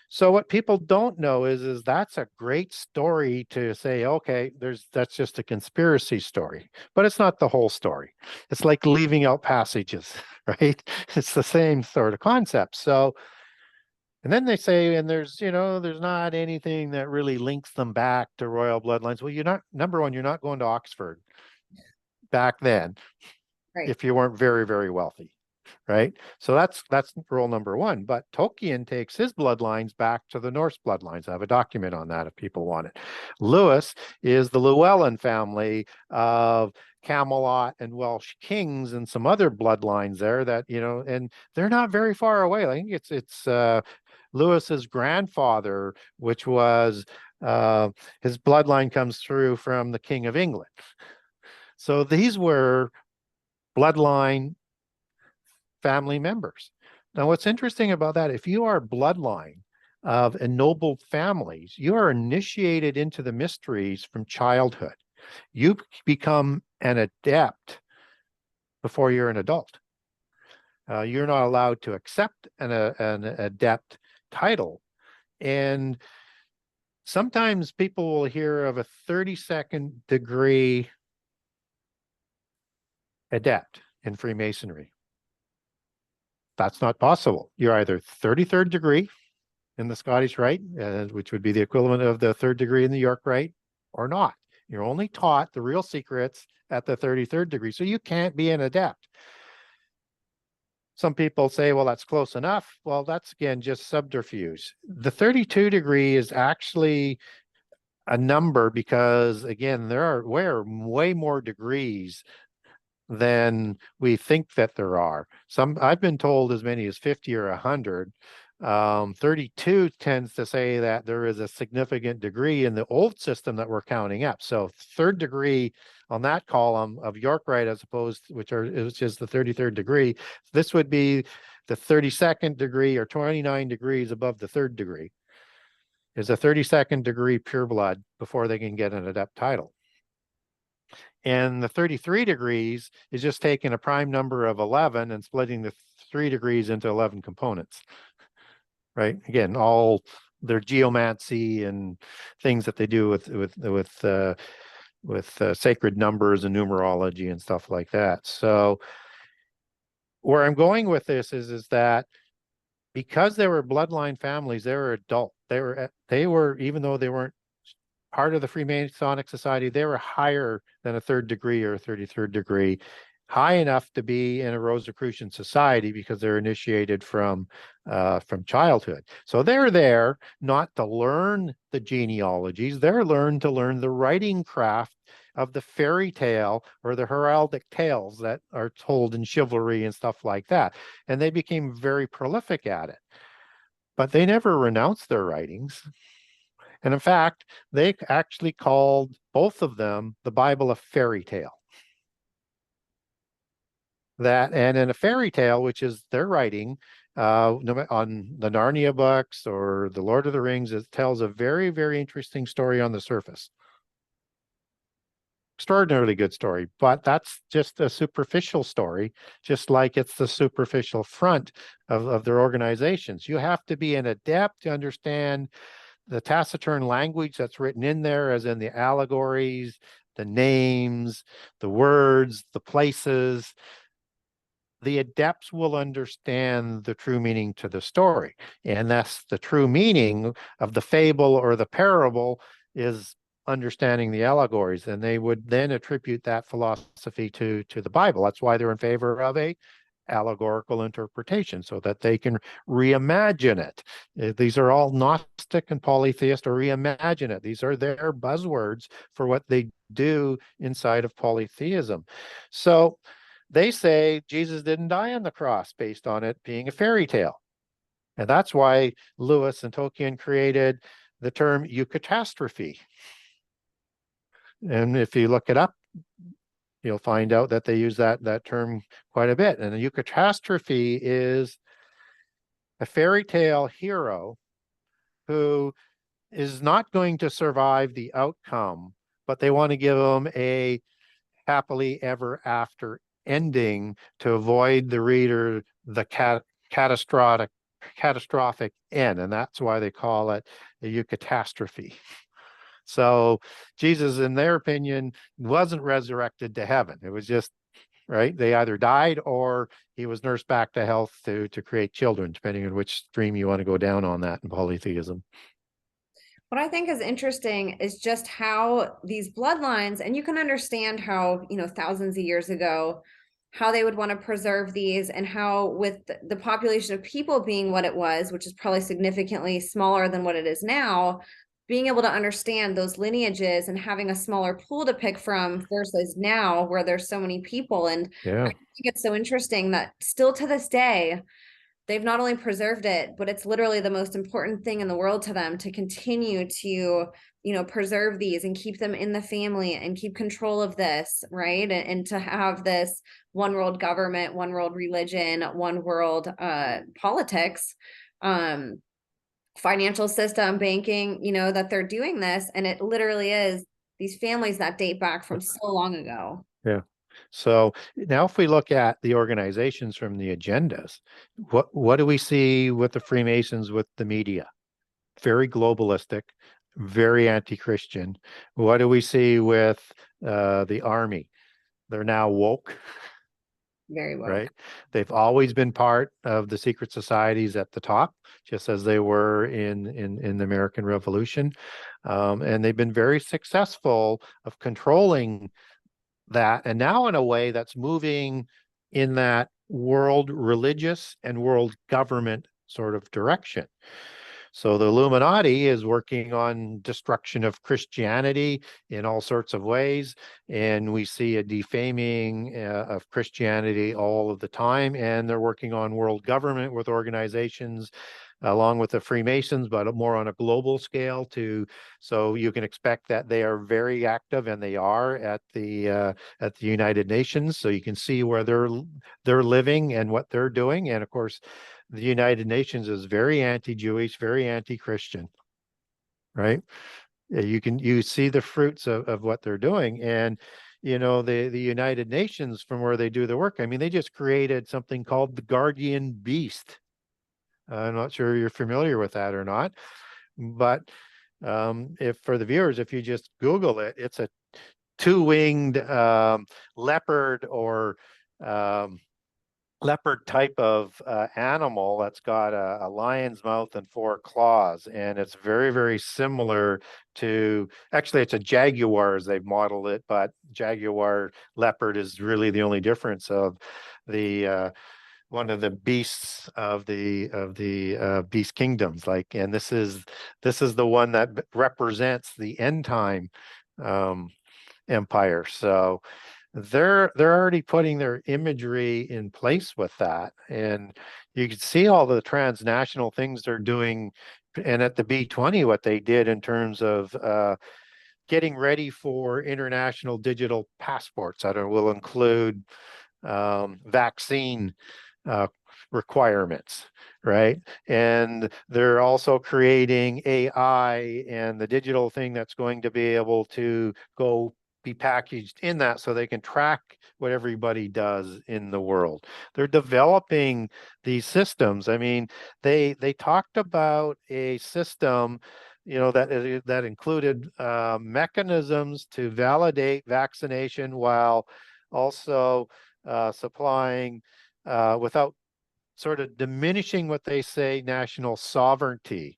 So what people don't know is that's a great story to say, okay, that's just a conspiracy story, but it's not the whole story. It's like leaving out passages, right? It's the same sort of concept. So, and then they say, and there's not anything that really links them back to royal bloodlines. Well, you're not, number one, you're not going to Oxford back then, Right. if you weren't very, very wealthy. Right. So that's rule number one. But Tolkien takes his bloodlines back to the Norse bloodlines. I have a document on that if people want it. Lewis is the Llewellyn family of Camelot and Welsh kings and some other bloodlines there that, and they're not very far away. I think it's Lewis's grandfather, which was his bloodline comes through from the King of England. So these were bloodline family members. Now, what's interesting about that, if you are bloodline of ennobled families, you are initiated into the mysteries from childhood. You become an adept before you're an adult. You're not allowed to accept an adept title. And sometimes people will hear of a 32nd degree adept in Freemasonry. That's not possible. You're either 33rd degree in the Scottish Rite, which would be the equivalent of the 3rd degree in the York Rite, or not. You're only taught the real secrets at the 33rd degree, so you can't be an adept. Some people say, well, that's close enough. Well, that's, again, just subterfuge. The 32 degree is actually a number because, again, there are way more degrees than we think that there are. Some, I've been told as many as 50 or 100. 32 tends to say that there is a significant degree in the old system that we're counting up. So third degree on that column of York Rite, as opposed, which is the 33rd degree, this would be the 32nd degree or 29 degrees above the third degree. Is a 32nd degree pureblood before they can get an adept title. And the 33 degrees is just taking a prime number of 11 and splitting the 3 degrees into 11 components, right? Again, all their geomancy and things that they do with sacred numbers and numerology and stuff like that. So where I'm going with this is that because they were bloodline families, they were adult. They were, even though they weren't part of the Freemasonic Society, they were higher than a third degree or a 33rd degree, high enough to be in a Rosicrucian society because they're initiated from childhood. So they're there not to learn the genealogies, they're to learn the writing craft of the fairy tale or the heraldic tales that are told in chivalry and stuff like that. And they became very prolific at it. But they never renounced their writings. And in fact, they actually called both of them the Bible a fairy tale. That, and in a fairy tale, which is their writing, on the Narnia books or the Lord of the Rings, it tells a very, very interesting story on the surface. Extraordinarily good story, but that's just a superficial story, just like it's the superficial front of their organizations. You have to be an adept to understand the taciturn language that's written in there, as in the allegories, the names, the words, the places. The adepts will understand the true meaning to the story. And that's the true meaning of the fable or the parable, is understanding the allegories. And they would then attribute that philosophy to the Bible. That's why they're in favor of a allegorical interpretation, so that they can reimagine it. These are all Gnostic and polytheist, or reimagine it. These are their buzzwords for what they do inside of polytheism. So they say Jesus didn't die on the cross based on it being a fairy tale. And that's why Lewis and Tolkien created the term eucatastrophe. And if you look it up, you'll find out that they use that term quite a bit. And a eucatastrophe is a fairy tale hero who is not going to survive the outcome, but they want to give him a happily ever after ending to avoid the reader the catastrophic end. And that's why they call it a eucatastrophe. So Jesus, in their opinion, wasn't resurrected to heaven. It was just, right, they either died or he was nursed back to health to create children, depending on which stream you want to go down on that in polytheism. What I think is interesting is just how these bloodlines, and you can understand how, thousands of years ago, how they would want to preserve these, and how with the population of people being what it was, which is probably significantly smaller than what it is now, being able to understand those lineages and having a smaller pool to pick from versus now where there's so many people. And Yeah. I think it's so interesting that still to this day, they've not only preserved it, but it's literally the most important thing in the world to them to continue to, preserve these and keep them in the family and keep control of this, right? And to have this one world government, one world religion, one world politics, financial system, banking, that they're doing this. And it literally is these families that date back from so long ago. Yeah. So now if we look at the organizations from the agendas, what do we see with the Freemasons, with the media? Very globalistic, very anti-Christian. What do we see with the army? They're now woke. Very woke. Right? They've always been part of the secret societies at the top, just as they were in the American Revolution. And they've been very successful of controlling that, and now in a way that's moving in that world religious and world government sort of direction. So the Illuminati is working on destruction of Christianity in all sorts of ways, and we see a defaming of Christianity all of the time. And they're working on world government with organizations along with the Freemasons, but more on a global scale too. So you can expect that they are very active, and they are at the United Nations. So you can see where they're living and what they're doing. And of course, the United Nations is very anti-Jewish, very anti-Christian, right? You see the fruits of what they're doing. And the United Nations, from where they do the work, I mean, they just created something called the guardian beast. I'm not sure you're familiar with that or not, but if for the viewers, if you just Google it, it's a two-winged leopard or um, leopard type of animal that's got a lion's mouth and four claws, and it's very, very similar to, actually, it's a jaguar as they've modeled it, but jaguar leopard is really the only difference of the one of the beasts of the beast kingdoms. Like, and this is the one that represents the end time um, empire. So they're already putting their imagery in place with that, and you can see all the transnational things they're doing. And at the B20, what they did in terms of getting ready for international digital passports, that will include vaccine uh, requirements, right? And they're also creating AI and the digital thing that's going to be able to go be packaged in that, so they can track what everybody does in the world. They're developing these systems. I mean, they talked about a system, that included mechanisms to validate vaccination while also supplying without sort of diminishing what they say national sovereignty,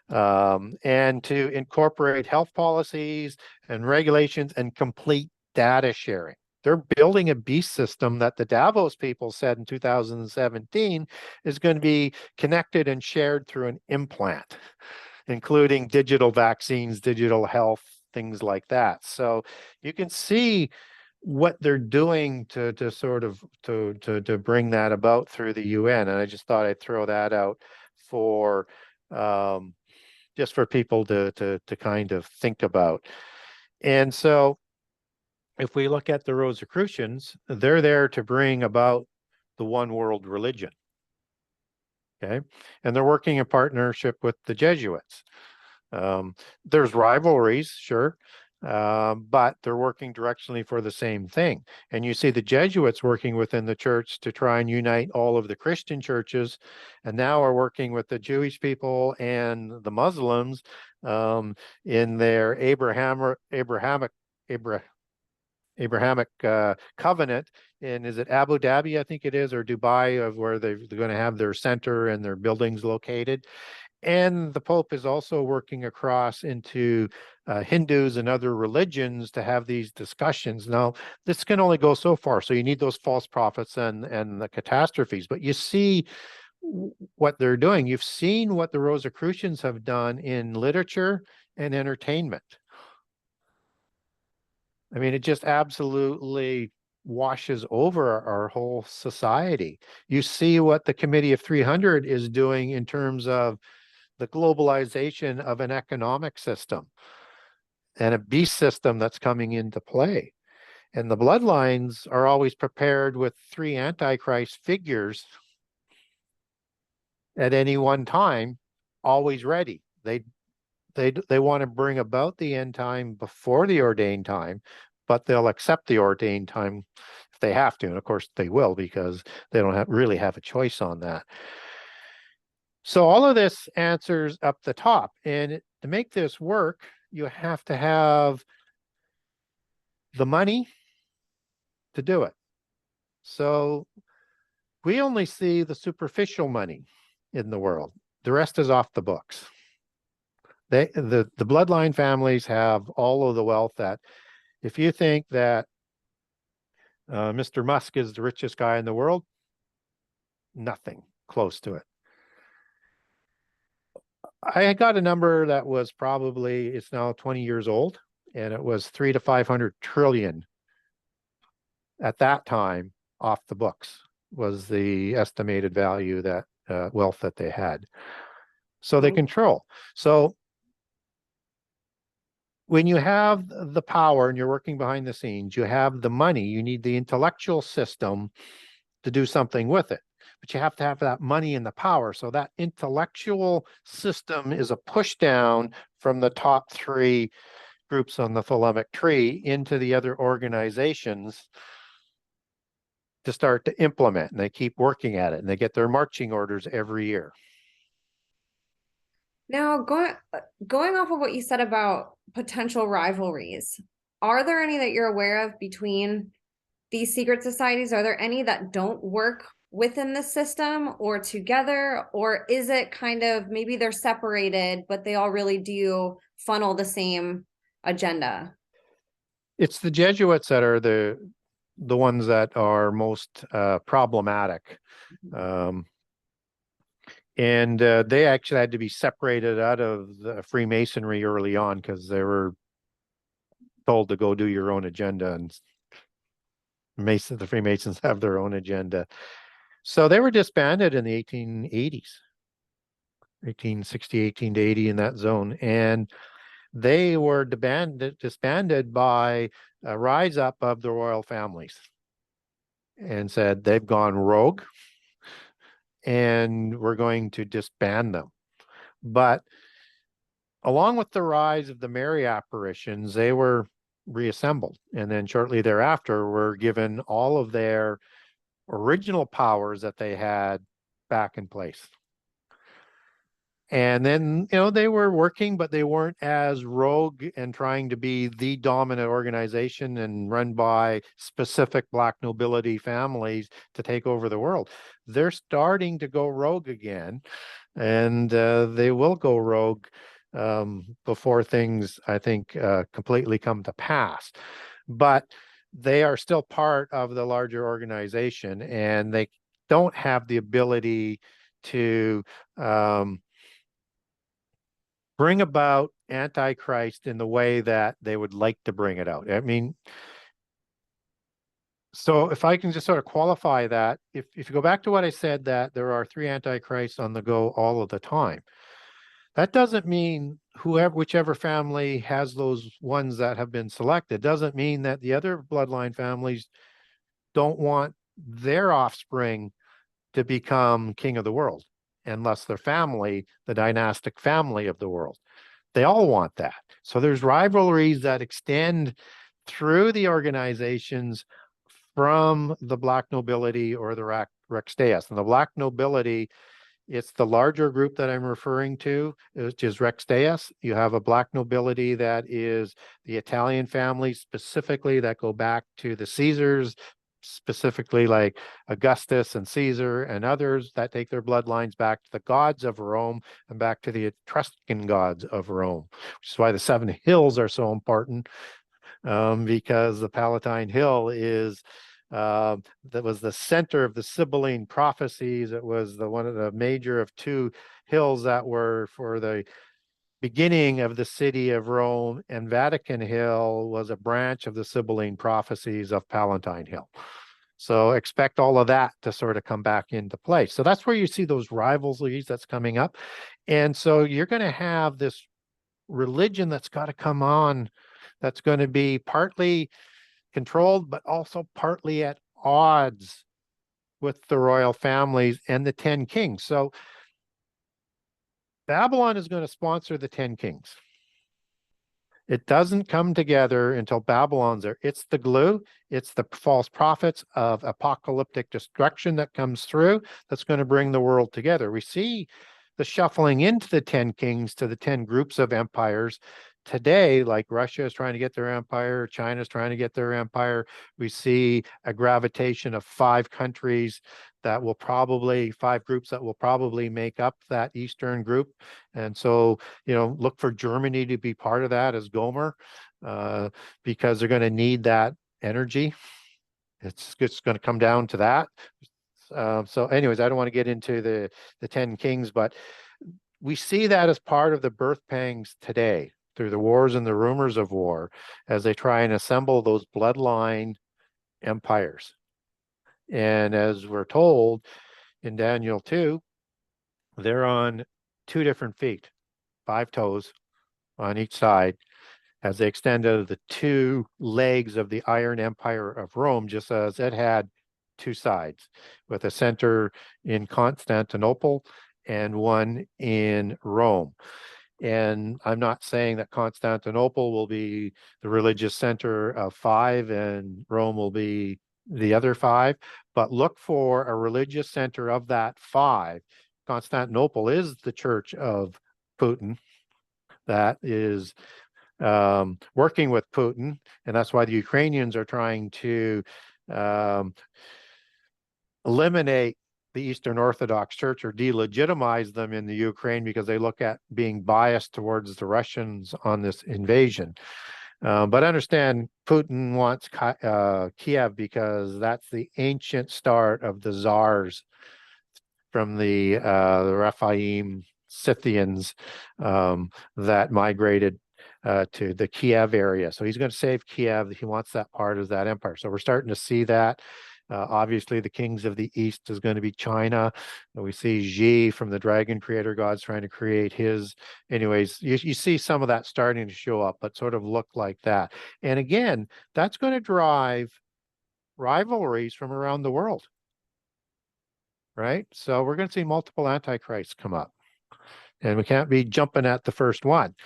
and to incorporate health policies and regulations and complete data sharing. They're building a beast system that the Davos people said in 2017 is going to be connected and shared through an implant, including digital vaccines, digital health, things like that. So you can see what they're doing to sort of to bring that about through the UN. And I just thought I'd throw that out for um, just for people to kind of think about. And so if we look at the Rosicrucians, they're there to bring about the one world religion. Okay. And they're working in partnership with the Jesuits. There's rivalries, sure, but they're working directionally for the same thing. And you see the Jesuits working within the church to try and unite all of the Christian churches, and now are working with the Jewish people and the Muslims in their Abrahamic covenant. And is it Abu Dhabi, I think it is, or Dubai, of where they're going to have their center and their buildings located. And the Pope is also working across into Hindus and other religions to have these discussions. Now, this can only go so far. So you need those false prophets and the catastrophes. But you see what they're doing. You've seen what the Rosicrucians have done in literature and entertainment. I mean, it just absolutely washes over our whole society. You see what the Committee of 300 is doing in terms of the globalization of an economic system and a beast system that's coming into play. And the bloodlines are always prepared with three antichrist figures at any one time, always ready. They want to bring about the end time before the ordained time, but they'll accept the ordained time if they have to. And of course they will, because they don't really have a choice on that. So all of this answers up the top. And to make this work, you have to have the money to do it. So we only see the superficial money in the world. The rest is off the books. The bloodline families have all of the wealth that, if you think that Mr. Musk is the richest guy in the world, nothing close to it. I got a number that was probably, it's now 20 years old, and it was 3 to 500 trillion at that time off the books was the estimated value that wealth that they had. So they Mm. control. So when you have the power and you're working behind the scenes, you have the money, you need the intellectual system to do something with it. But you have to have that money and the power. So that intellectual system is a push down from the top three groups on the thelemic tree into the other organizations to start to implement. And they keep working at it and they get their marching orders every year. Now, going off of what you said about potential rivalries, are there any that you're aware of between these secret societies? Are there any that don't work within the system or together? Or is it kind of maybe they're separated, but they all really do funnel the same agenda? It's the Jesuits that are the ones that are most problematic. Um, and they actually had to be separated out of the Freemasonry early on because they were told to go do your own agenda, and the Freemasons have their own agenda. So they were disbanded in the 1880s, 1860, 1880 in that zone. And they were disbanded by a rise up of the royal families and said they've gone rogue and we're going to disband them. But along with the rise of the Mary apparitions, they were reassembled. And then shortly thereafter were given all of their original powers that they had back in place. And then, they were working, but they weren't as rogue and trying to be the dominant organization and run by specific Black nobility families to take over the world. They're starting to go rogue again, and they will go rogue before things, I think, completely come to pass. But they are still part of the larger organization, and they don't have the ability to bring about Antichrist in the way that they would like to bring it out. I mean, so if I can just sort of qualify that, if you go back to what I said, that there are three Antichrists on the go all of the time, that doesn't mean whichever family has those ones that have been selected, doesn't mean that the other bloodline families don't want their offspring to become king of the world, unless their family, the dynastic family of the world. They all want that. So there's rivalries that extend through the organizations from the Black nobility or the Rex Deus. And the Black nobility, it's the larger group that I'm referring to, which is Rex Deus. You have a Black nobility that is the Italian families specifically that go back to the Caesars, specifically like Augustus and Caesar and others that take their bloodlines back to the gods of Rome and back to the Etruscan gods of Rome, which is why the Seven Hills are so important, because the Palatine Hill is that was the center of the Sibylline prophecies. It was one of the major of two hills that were for the beginning of the city of Rome, and Vatican Hill was a branch of the Sibylline prophecies of Palatine Hill. So expect all of that to sort of come back into play. So that's where you see those rivalries that's coming up. And so you're going to have this religion that's got to come on, that's going to be partly controlled, but also partly at odds with the royal families and the 10 kings. So Babylon is going to sponsor the 10 kings. It doesn't come together until Babylon's there. It's the glue. It's the false prophets of apocalyptic destruction that comes through that's going to bring the world together. We see the shuffling into the 10 kings to the 10 groups of empires today, like Russia is trying to get their empire, China is trying to get their empire. We see a gravitation of 5 countries that will probably, 5 groups that will probably make up that Eastern group. And so, look for Germany to be part of that as Gomer, because they're going to need that energy. It's going to come down to that. So anyways, I don't want to get into the 10 kings, but we see that as part of the birth pangs today through the wars and the rumors of war as they try and assemble those bloodline empires. And as we're told in Daniel 2, they're on two different feet, 5 toes on each side, as they extend out of the two legs of the Iron Empire of Rome, just as it had two sides, with a center in Constantinople and one in Rome. And I'm not saying that Constantinople will be the religious center of 5 and Rome will be the other 5, but look for a religious center of that 5. Constantinople is the church of Putin that is working with Putin, and that's why the Ukrainians are trying to um, eliminate the Eastern Orthodox Church or delegitimize them in the Ukraine because they look at being biased towards the Russians on this invasion. But understand, Putin wants Kiev because that's the ancient start of the czars from the Rephaim Scythians that migrated to the Kiev area. So he's going to save Kiev. He wants that part of that empire. So we're starting to see that. Obviously, the kings of the East is going to be China. We see Xi from the Dragon Creator Gods trying to create his. Anyways, you see some of that starting to show up, but sort of look like that. And again, that's going to drive rivalries from around the world, right? So we're going to see multiple antichrists come up, and we can't be jumping at the first one.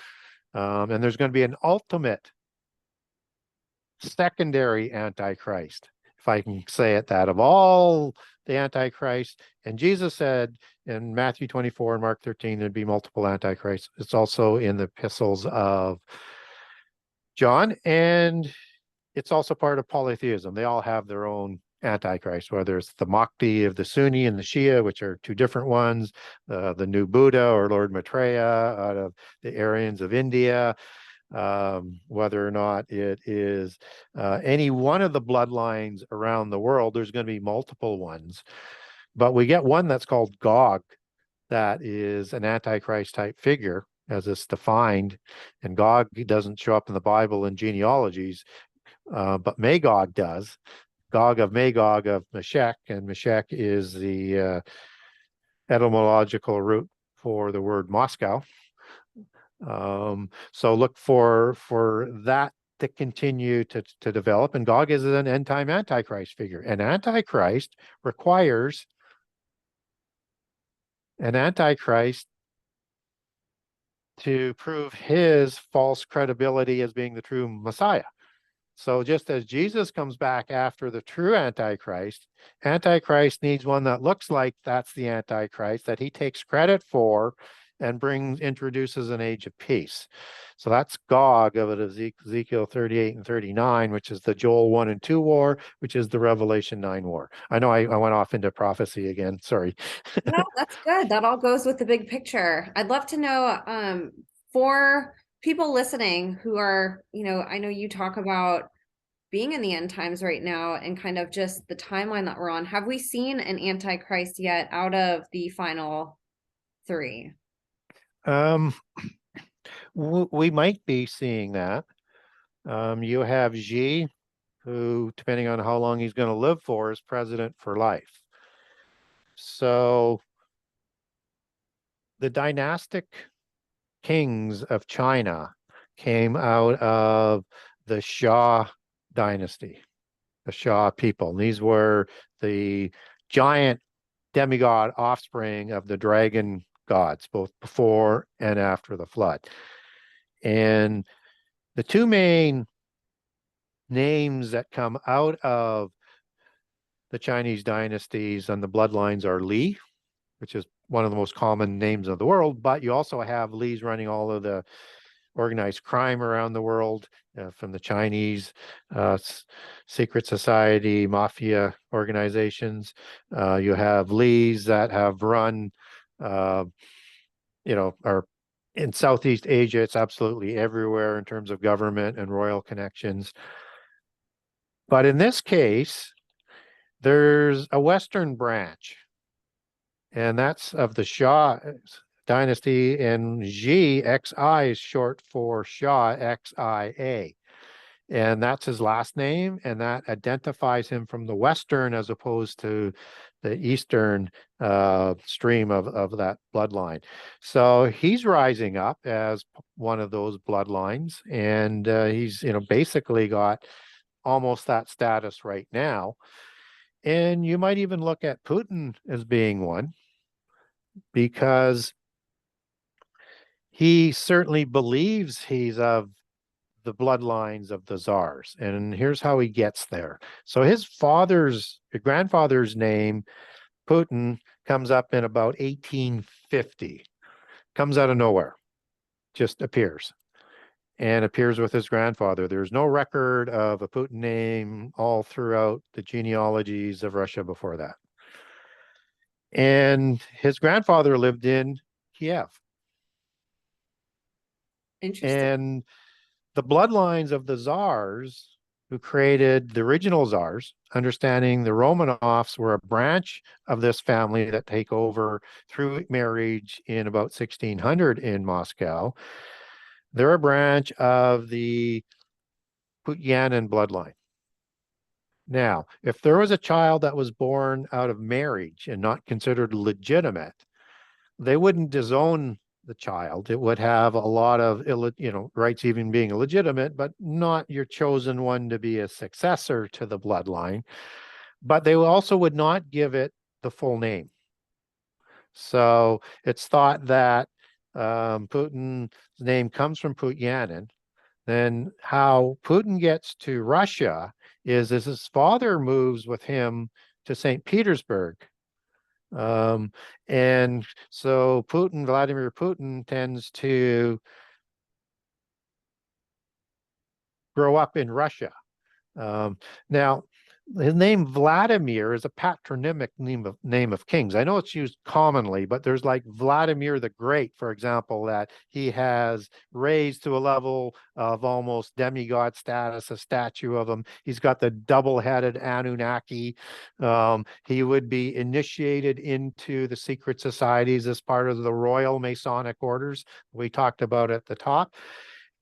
And there's going to be an ultimate secondary antichrist, if I can say it that, of all the antichrists. And Jesus said in Matthew 24 and Mark 13, there'd be multiple antichrists. It's also in the epistles of John, and it's also part of polytheism. They all have their own antichrist, whether it's the Mahdi of the Sunni and the Shia, which are two different ones, the new Buddha or Lord Maitreya out of the Aryans of India, whether or not it is any one of the bloodlines around the world. There's going to be multiple ones, but we get one that's called Gog, that is an antichrist type figure as it's defined, and Gog doesn't show up in the Bible in genealogies, but Magog does. Gog of Magog of Meshech, and Meshech is the etymological root for the word Moscow. So look for that to continue to develop. And Gog is an end time antichrist figure. And antichrist requires an antichrist to prove his false credibility as being the true Messiah. So just as Jesus comes back after the true Antichrist, Antichrist needs one that looks like that's the Antichrist, that he takes credit for and introduces an age of peace. So that's Gog of Ezekiel 38 and 39, which is the Joel 1 and 2 war, which is the Revelation 9 war. I know I went off into prophecy again. Sorry. No, that's good. That all goes with the big picture. I'd love to know, for people listening who are, I know you talk about being in the end times right now and kind of just the timeline that we're on. Have we seen an antichrist yet out of the final 3? We might be seeing that. You have Xi, who, depending on how long he's going to live for, is president for life. So the dynastic kings of China came out of the Shah dynasty, the Shah people. And these were the giant demigod offspring of the dragon gods, both before and after the flood. And the two main names that come out of the Chinese dynasties and the bloodlines are Li, which is one of the most common names of the world, but you also have Li's running all of the organized crime around the world, from the Chinese secret society, mafia organizations. You have Li's that have run, are in Southeast Asia. It's absolutely everywhere in terms of government and royal connections. But in this case, there's a Western branch, and that's of the Shah dynasty, and XI is short for Shah, XIA. And that's his last name, and that identifies him from the Western as opposed to the Eastern stream of that bloodline. So he's rising up as one of those bloodlines, and he's basically got almost that status right now. And you might even look at Putin as being one, because he certainly believes he's of the bloodlines of the czars. And here's how he gets there. So his grandfather's name, Putin, comes up in about 1850, comes out of nowhere, just appears, and appears with his grandfather. There's no record of a Putin name all throughout the genealogies of Russia before that. And his grandfather lived in Kiev. Interesting. And the bloodlines of the czars who created the original czars, understanding the Romanovs were a branch of this family that take over through marriage in about 1600 in Moscow. They're a branch of the Putyanin bloodline. Now, if there was a child that was born out of marriage and not considered legitimate, they wouldn't disown the child. It would have a lot of rights, even being illegitimate, but not your chosen one to be a successor to the bloodline. But they also would not give it the full name. So it's thought that Putin's name comes from Putyanin. Then how Putin gets to Russia is as his father moves with him to St. Petersburg. And so Vladimir Putin tends to grow up in Russia. Now, his name Vladimir is a patronymic name of kings. I know it's used commonly, but there's like Vladimir the Great, for example, that he has raised to a level of almost demigod status, a statue of him. He's got the double-headed Anunnaki. He would be initiated into the secret societies as part of the Royal Masonic Orders we talked about at the top.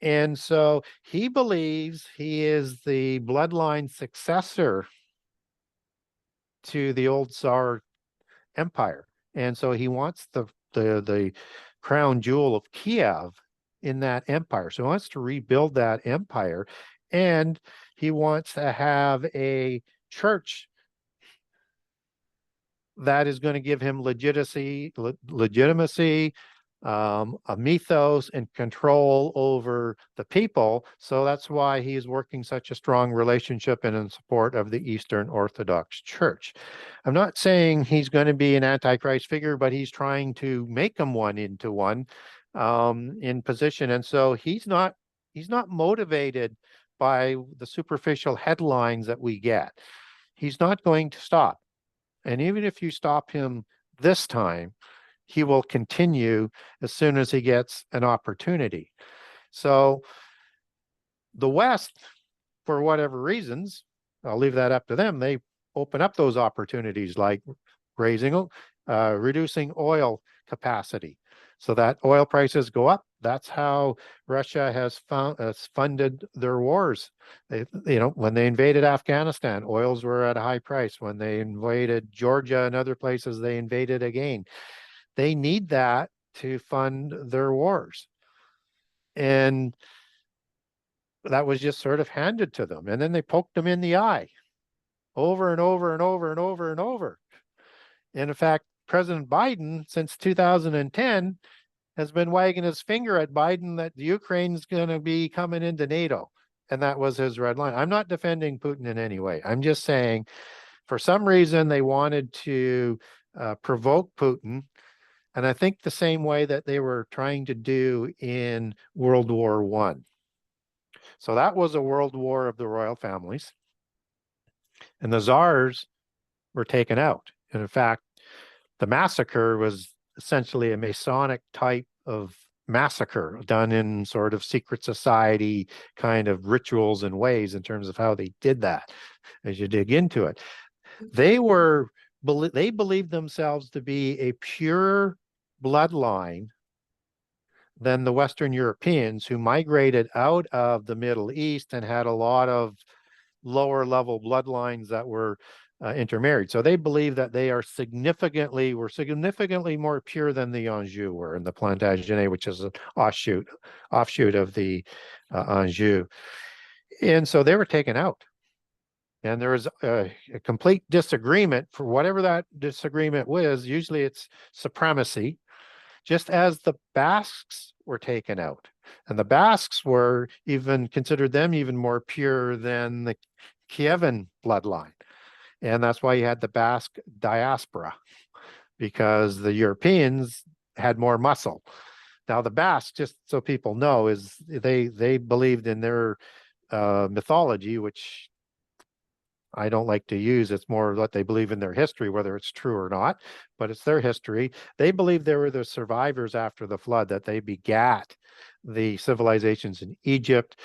And so he believes he is the bloodline successor to the old Tsar Empire. And so he wants the crown jewel of Kiev in that empire. So he wants to rebuild that empire. And he wants to have a church that is going to give him legitimacy, a mythos and control over the people. So that's why he's working such a strong relationship and in support of the Eastern Orthodox Church. I'm not saying he's going to be an Antichrist figure, but he's trying to make him one into one in position. And so he's not motivated by the superficial headlines that we get. He's not going to stop. And even if you stop him this time, he will continue as soon as he gets an opportunity. So the West, for whatever reasons, I'll leave that up to them, they open up those opportunities like reducing oil capacity so that oil prices go up. That's how Russia has funded their wars. When they invaded Afghanistan, oils were at a high price. When they invaded Georgia and other places, they invaded again. They need that to fund their wars. And that was just sort of handed to them. And then they poked them in the eye over and over and over and over and over. And in fact, President Biden, since 2010, has been wagging his finger at Biden that Ukraine's going to be coming into NATO. And that was his red line. I'm not defending Putin in any way. I'm just saying, for some reason, they wanted to provoke Putin. And I think the same way that they were trying to do in World War I. So that was a world war of the royal families. And the czars were taken out. And in fact, the massacre was essentially a Masonic type of massacre done in sort of secret society kind of rituals and ways in terms of how they did that as you dig into it. They believed themselves to be a pure bloodline than the Western Europeans who migrated out of the Middle East and had a lot of lower level bloodlines that were intermarried. So they believe that they are significantly more pure than the Anjou were in the Plantagenet, which is an offshoot of the Anjou. And so they were taken out. And there was a complete disagreement for whatever that disagreement was. Usually it's supremacy, just as the Basques were taken out. And the Basques were even considered them even more pure than the Kievan bloodline. And that's why you had the Basque diaspora, because the Europeans had more muscle. Now the Basques, just so people know, is they believed in their mythology, which I don't like to use. It's more what they believe in their history, whether it's true or not, but it's their history. They believe they were the survivors after the flood, that they begat the civilizations in Egypt,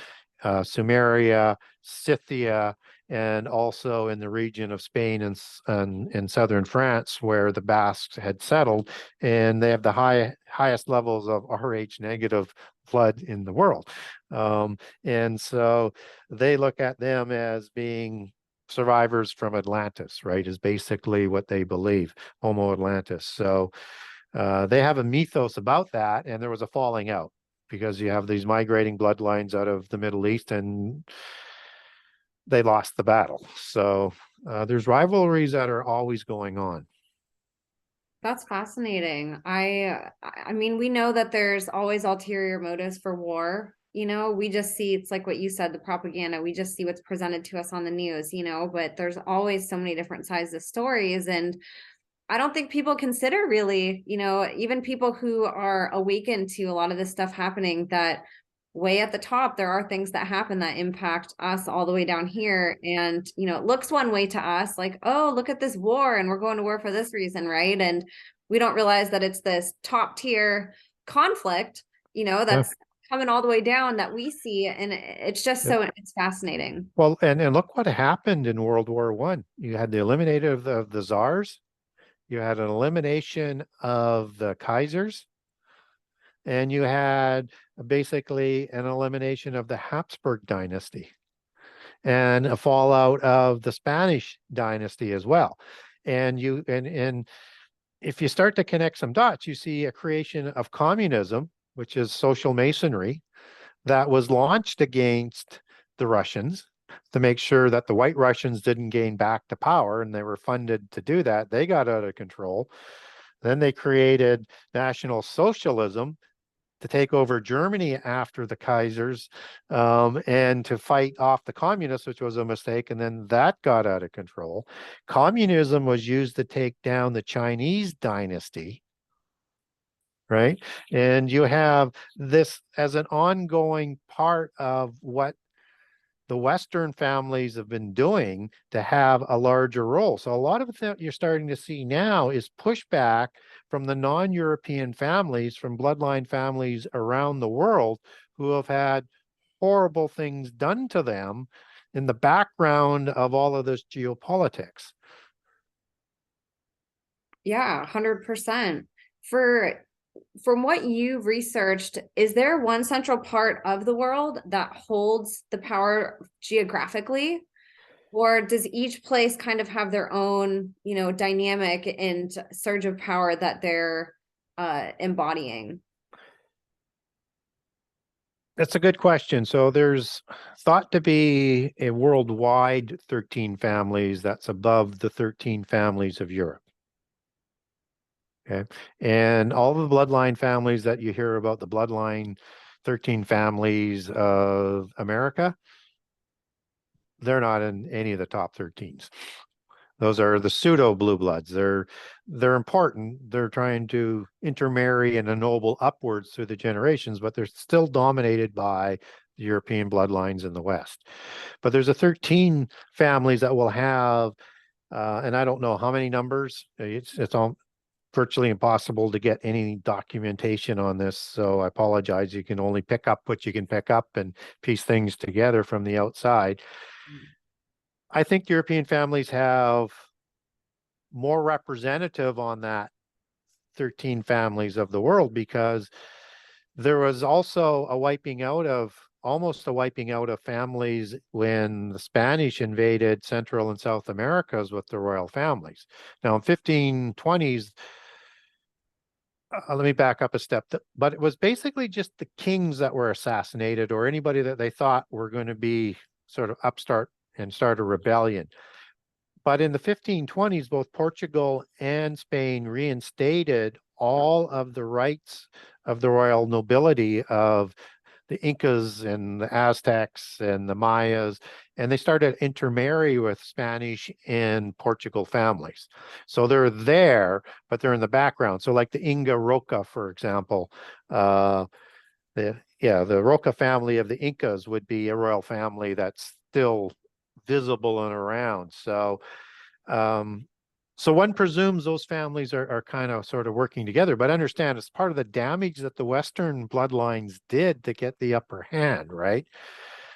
Sumeria, Scythia, and also in the region of Spain and southern France, where the Basques had settled, and they have the highest levels of Rh negative flood in the world. And so they look at them as being survivors from Atlantis, right, is basically what they believe, Homo Atlantis. So they have a mythos about that, and there was a falling out because you have these migrating bloodlines out of the Middle East, and they lost the battle. So there's rivalries that are always going on. That's fascinating. I mean, we know that there's always ulterior motives for war. We just see, it's like what you said, the propaganda. We just see what's presented to us on the news, but there's always so many different sides of stories. And I don't think people consider really, even people who are awakened to a lot of this stuff happening, that way at the top, there are things that happen that impact us all the way down here. And, it looks one way to us, like, oh, look at this war and we're going to war for this reason, right? And we don't realize that it's this top tier conflict, that's coming all the way down that we see. And it's just it's fascinating. Well, and look what happened in World War I. You had the elimination of the czars, you had an elimination of the Kaisers, and you had basically an elimination of the Habsburg dynasty and a fallout of the Spanish dynasty as well. And if you start to connect some dots, you see a creation of communism, which is social masonry, that was launched against the Russians to make sure that the white Russians didn't gain back to power, and they were funded to do that. They got out of control. Then they created National Socialism to take over Germany after the Kaisers, and to fight off the communists, which was a mistake. And then that got out of control. Communism was used to take down the Chinese dynasty, right? And you have this as an ongoing part of what the Western families have been doing to have a larger role. So a lot of what you're starting to see now is pushback from the non-European families, from bloodline families around the world who have had horrible things done to them in the background of all of this geopolitics. Yeah, 100%. From what you've researched, is there one central part of the world that holds the power geographically? Or does each place kind of have their own, dynamic and surge of power that they're embodying? That's a good question. So there's thought to be a worldwide 13 families that's above the 13 families of Europe. Okay. And all the bloodline families that you hear about, the bloodline 13 families of America, they're not in any of the top 13s. Those are the pseudo blue bloods. They're important. They're trying to intermarry and ennoble upwards through the generations, but they're still dominated by the European bloodlines in the West. But there's a 13 families that will have, and I don't know how many numbers. It's all virtually impossible to get any documentation on this. So I apologize. You can only pick up what you can pick up and piece things together from the outside. I think European families have more representative on that 13 families of the world, because There was also a wiping out of, almost a wiping out of families when the Spanish invaded Central and South Americas with the royal families. Now in 1520s, let me back up a step, but it was basically just the kings that were assassinated or anybody that they thought were going to be sort of upstart and start a rebellion. But in the 1520s, both Portugal and Spain reinstated all of the rights of the royal nobility of the Incas and the Aztecs and the Mayas, and they started to intermarry with Spanish and Portugal families. So they're there, but they're in the background. So like the Inga Roca, for example, the Roca family of the Incas would be a royal family that's still visible and around. Um, so one presumes those families are kind of sort of working together, but understand it's part of the damage that the Western bloodlines did to get the upper hand, right?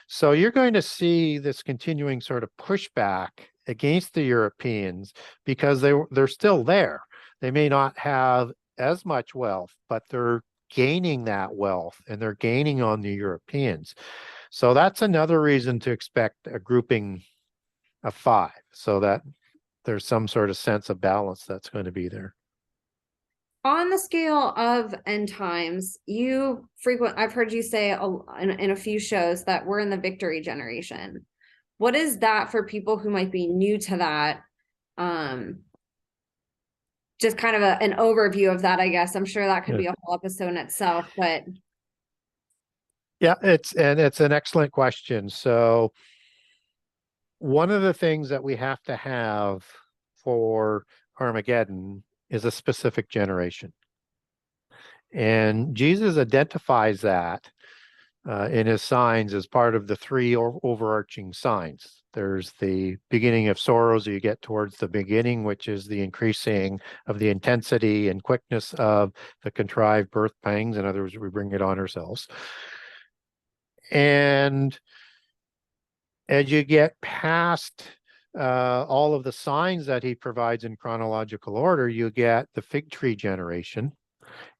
So you're going to see this continuing sort of pushback against the Europeans because they're still there. They may not have as much wealth, but they're gaining that wealth and they're gaining on the Europeans. So that's another reason to expect a grouping of five, so that there's some sort of sense of balance that's going to be there. On the scale of end times, I've heard you say in a few shows that we're in the victory generation. What is that for people who might be new to that? Just kind of an overview of that, I guess. I'm sure that could be a whole episode in itself, but yeah, it's an excellent question. So one of the things that we have to have for Armageddon is a specific generation. And Jesus identifies that in his signs as part of the three overarching signs. There's the beginning of sorrows you get towards the beginning, which is the increasing of the intensity and quickness of the contrived birth pangs. In other words, we bring it on ourselves. And as you get past all of the signs that he provides in chronological order, you get the fig tree generation,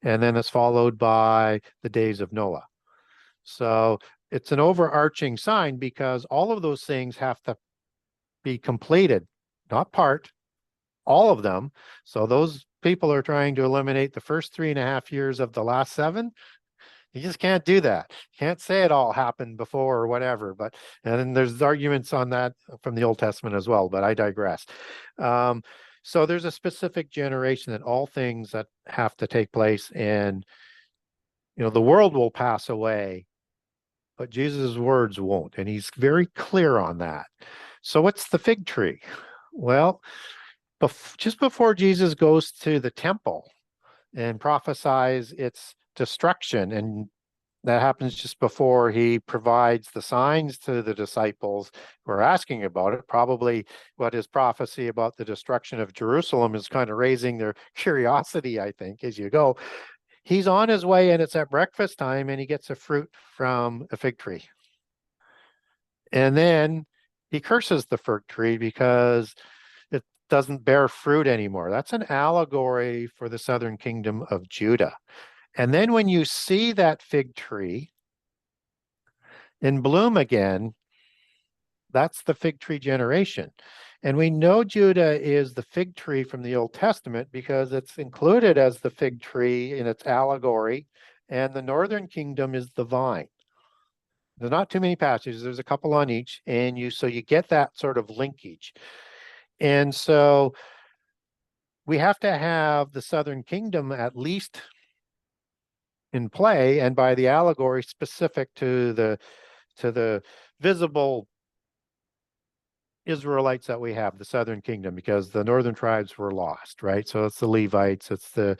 and then it's followed by the days of Noah. So it's an overarching sign because all of those things have to be completed, not part, all of them. So those people are trying to eliminate the first 3.5 years of the last 7. You just can't do that. Can't say it all happened before or whatever. But and then there's arguments on that from the Old Testament as well. But I digress. So there's a specific generation that all things that have to take place, and the world will pass away, but Jesus' words won't, and he's very clear on that. So what's the fig tree? Well, just before Jesus goes to the temple and prophesies its destruction, and that happens just before he provides the signs to the disciples who are asking about it. Probably what his prophecy about the destruction of Jerusalem is kind of raising their curiosity, I think, as you go. He's on his way and it's at breakfast time and he gets a fruit from a fig tree. And then he curses the fig tree because it doesn't bear fruit anymore. That's an allegory for the southern kingdom of Judah. And then when you see that fig tree in bloom again, that's the fig tree generation. And we know Judah is the fig tree from the Old Testament because it's included as the fig tree in its allegory, and the northern kingdom is the vine. There's not too many passages. There's a couple on each, and so you get that sort of linkage. And so we have to have the southern kingdom at least in play, and by the allegory specific to the visible Israelites that we have, the southern kingdom, because the northern tribes were lost, right? So it's the Levites, it's the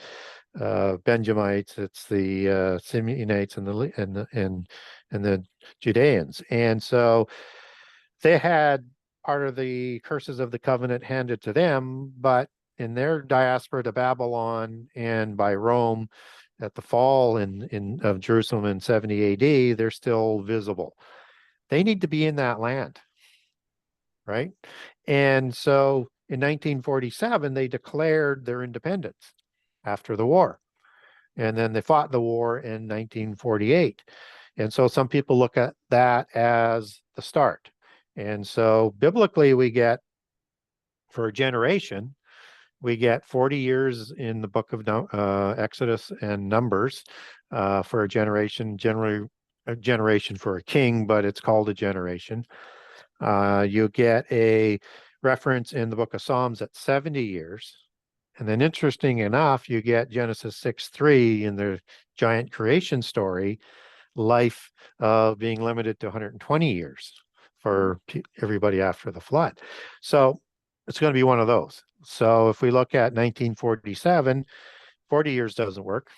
Benjamites, it's the Simeonites, and the Judeans, and so they had part of the curses of the covenant handed to them, but in their diaspora to Babylon and by Rome at the fall of Jerusalem in 70 AD, they're still visible. They need to be in that land, right? And so in 1947, they declared their independence after the war. And then they fought the war in 1948. And so some people look at that as the start. And so biblically, we get, for a generation, we get 40 years in the book of Exodus and Numbers for a generation, generally a generation for a king, but it's called a generation. You get a reference in the book of Psalms at 70 years. And then interesting enough, you get Genesis 6:3 in the giant creation story, life being limited to 120 years for everybody after the flood. So it's going to be one of those. So if we look at 1947, 40 years doesn't work.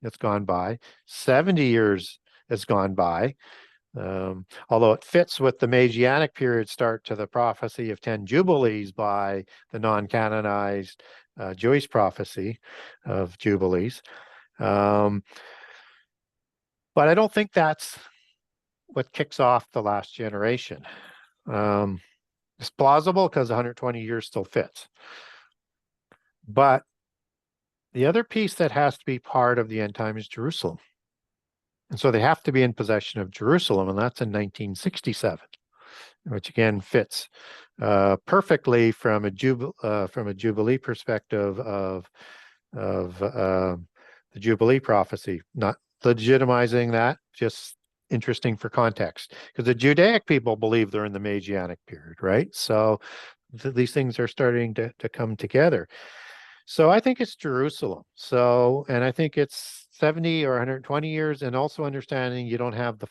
It's gone by. 70 years has gone by. Although it fits with the Messianic period start to the prophecy of 10 Jubilees by the non-canonized Jewish prophecy of Jubilees. But I don't think that's what kicks off the last generation. It's plausible because 120 years still fits. But the other piece that has to be part of the end time is Jerusalem. And so they have to be in possession of Jerusalem, and that's in 1967, which again fits perfectly from a Jubilee perspective of the Jubilee prophecy, not legitimizing that, just interesting for context. Because the Judaic people believe they're in the Messianic period, right? So these things are starting to come together. So I think it's Jerusalem. So, and I think it's 70 or 120 years, and also understanding you don't have to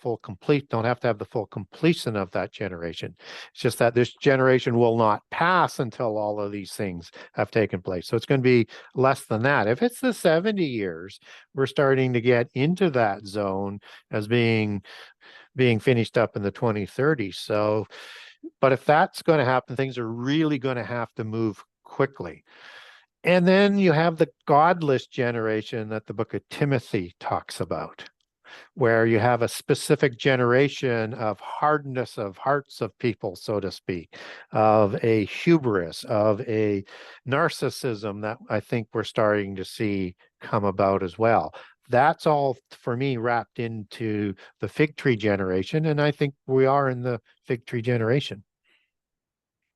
have the full completion of that generation. It's just that this generation will not pass until all of these things have taken place. So it's going to be less than that. If it's the 70 years, we're starting to get into that zone as being finished up in the 2030s. So, but if that's going to happen, things are really going to have to move quickly. And then you have the godless generation that the book of Timothy talks about, where you have a specific generation of hardness of hearts of people, so to speak, of a hubris, of a narcissism that I think we're starting to see come about as well. That's all, for me, wrapped into the fig tree generation. And I think we are in the fig tree generation.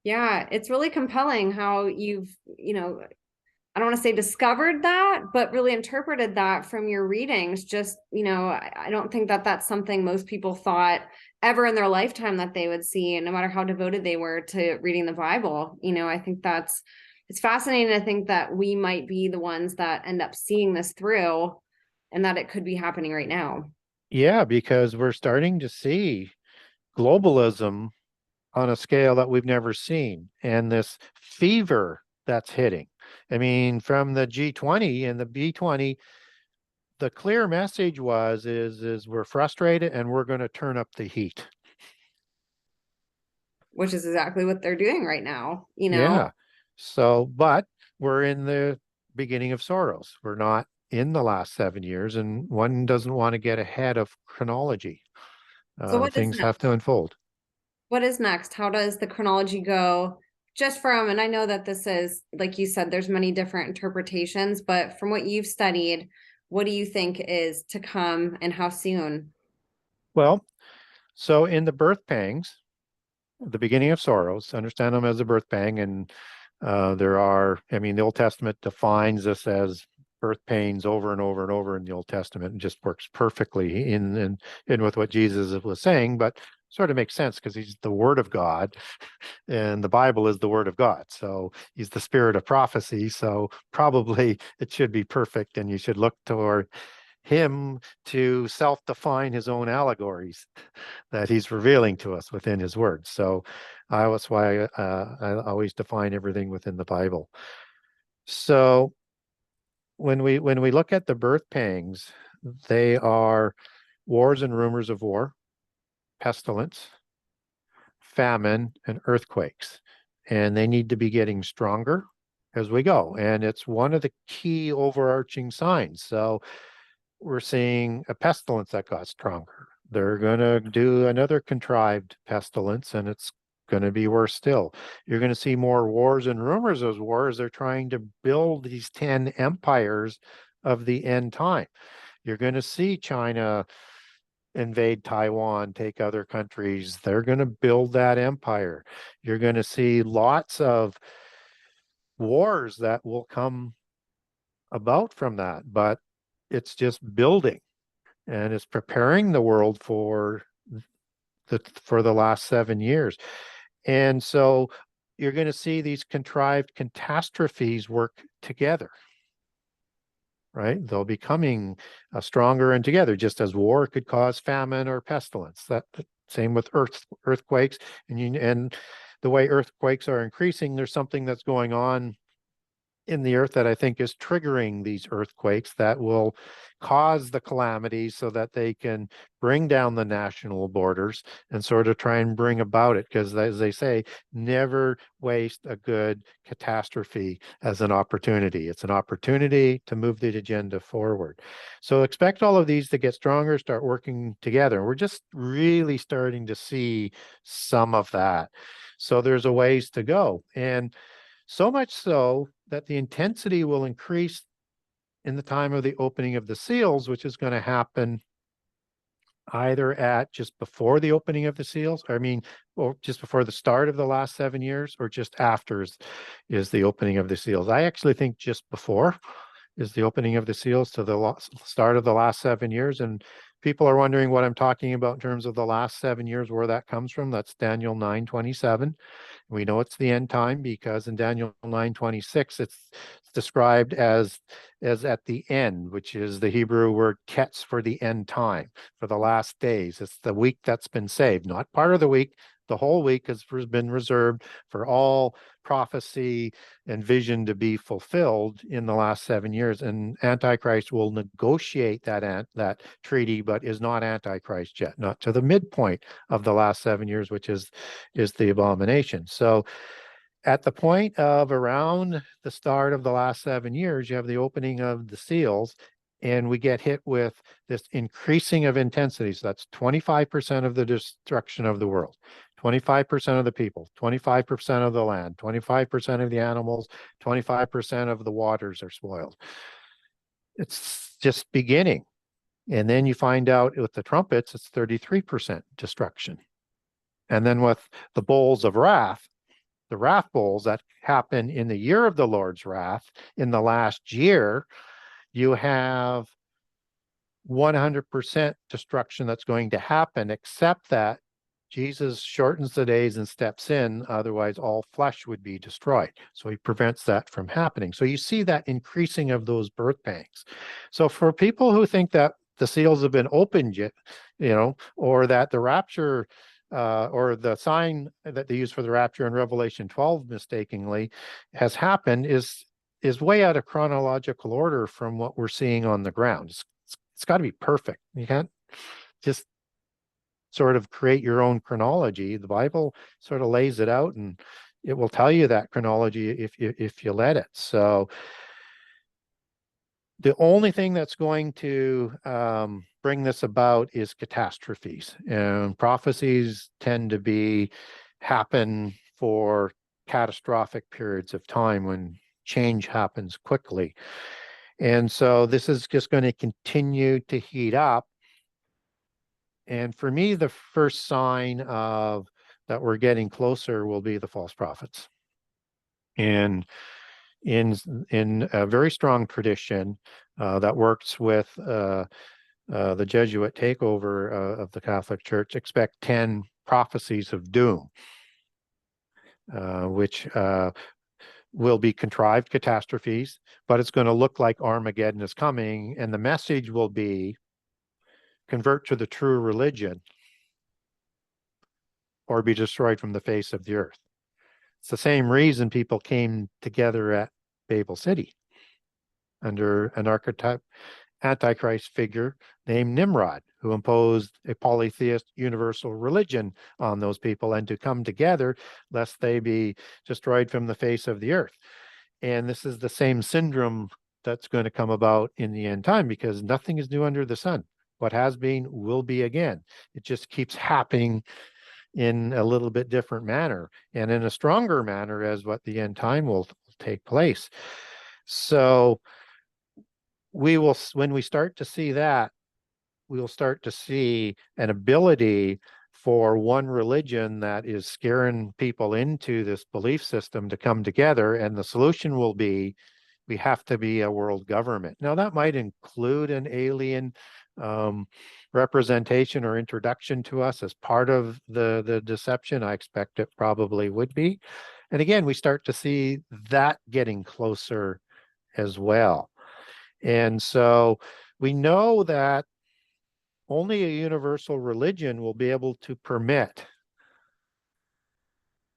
Yeah, it's really compelling how you've, I don't want to say discovered that, but really interpreted that from your readings. Just, I don't think that that's something most people thought ever in their lifetime that they would see, no matter how devoted they were to reading the Bible. I think it's fascinating to think that we might be the ones that end up seeing this through, and that it could be happening right now. Yeah, because we're starting to see globalism on a scale that we've never seen, and this fever that's hitting. I mean, from the G20 and the B20, the clear message is we're frustrated and we're going to turn up the heat. Which is exactly what they're doing right now. Yeah. So, but we're in the beginning of sorrows. We're not in the last 7 years, and one doesn't want to get ahead of chronology. So what is Things have to unfold. what is next? How does the chronology go? Just from, and I know that this is, like you said, there's many different interpretations, but from what you've studied, what do you think is to come and how soon? Well, so in the birth pangs, the beginning of sorrows, understand them as a birth pang. And the Old Testament defines this as birth pains over and over and over in the Old Testament, and just works perfectly in with what Jesus was saying, but sort of makes sense because he's the Word of God, and the Bible is the Word of God. So he's the spirit of prophecy. So probably it should be perfect, and you should look toward him to self-define his own allegories that he's revealing to us within his words. So that's why I always define everything within the Bible. So when we look at the birth pangs, they are wars and rumors of war, pestilence, famine, and earthquakes. And they need to be getting stronger as we go. And it's one of the key overarching signs. So we're seeing a pestilence that got stronger. They're going to do another contrived pestilence, and it's going to be worse still. You're going to see more wars and rumors of wars. They're trying to build these 10 empires of the end time. You're going to see China invade Taiwan, take other countries. They're going to build that empire. You're going to see lots of wars that will come about from that, but it's just building and it's preparing the world for the last 7 years. And so you're going to see these contrived catastrophes work together, right? They'll be coming stronger and together, just as war could cause famine or pestilence. That same with earthquakes, and the way earthquakes are increasing, there's something that's going on in the earth that I think is triggering these earthquakes that will cause the calamities so that they can bring down the national borders and sort of try and bring about it. Because as they say, never waste a good catastrophe as an opportunity. It's an opportunity to move the agenda forward. So expect all of these to get stronger, start working together. We're just really starting to see some of that. So there's a ways to go. And so much so that the intensity will increase in the time of the opening of the seals, which is going to happen either at just before the opening of the seals, or just before the start of the last 7 years, or just after is the opening of the seals. I actually think just before is the opening of the seals to the start of the last 7 years. And people are wondering what I'm talking about in terms of the last 7 years, where that comes from. That's Daniel 9:27. We know it's the end time because in Daniel 9:26, it's described as at the end, which is the Hebrew word ketz for the end time, for the last days. It's the week that's been saved, not part of the week. The whole week has been reserved for all prophecy and vision to be fulfilled in the last 7 years. And Antichrist will negotiate that treaty, but is not Antichrist yet, not to the midpoint of the last 7 years, which is the abomination. So at the point of around the start of the last 7 years, you have the opening of the seals, and we get hit with this increasing of intensity. So that's 25% of the destruction of the world, 25% of the people, 25% of the land, 25% of the animals, 25% of the waters are spoiled. It's just beginning. And then you find out with the trumpets, it's 33% destruction. And then with the bowls of wrath, the wrath bowls that happen in the year of the Lord's wrath, in the last year, you have 100% destruction that's going to happen, except that Jesus shortens the days and steps in, otherwise all flesh would be destroyed. So he prevents that from happening. So you see that increasing of those birth pangs. So for people who think that the seals have been opened yet, or that the rapture or the sign that they use for the rapture in Revelation 12 mistakenly has happened is way out of chronological order from what we're seeing on the ground. It's got to be perfect. You can't just sort of create your own chronology. The Bible sort of lays it out, and it will tell you that chronology if you let it. So the only thing that's going to bring this about is catastrophes, and prophecies tend to happen for catastrophic periods of time when change happens quickly. And so this is just going to continue to heat up. And for me, the first sign of that we're getting closer will be the false prophets. And in a very strong tradition that works with the Jesuit takeover of the Catholic Church, expect 10 prophecies of doom, which will be contrived catastrophes, but it's going to look like Armageddon is coming, and the message will be convert to the true religion or be destroyed from the face of the earth. It's the same reason people came together at Babel City under an archetype Antichrist figure named Nimrod, who imposed a polytheist universal religion on those people, and to come together lest they be destroyed from the face of the earth. And this is the same syndrome that's going to come about in the end time, because nothing is new under the sun. What has been will be again. It just keeps happening in a little bit different manner and in a stronger manner as what the end time will take place. So when we start to see that, we will start to see an ability for one religion that is scaring people into this belief system to come together. And the solution will be, we have to be a world government. Now, that might include an alien representation or introduction to us as part of the deception. I expect it probably would be. And again, we start to see that getting closer as well. And so we know that only a universal religion will be able to permit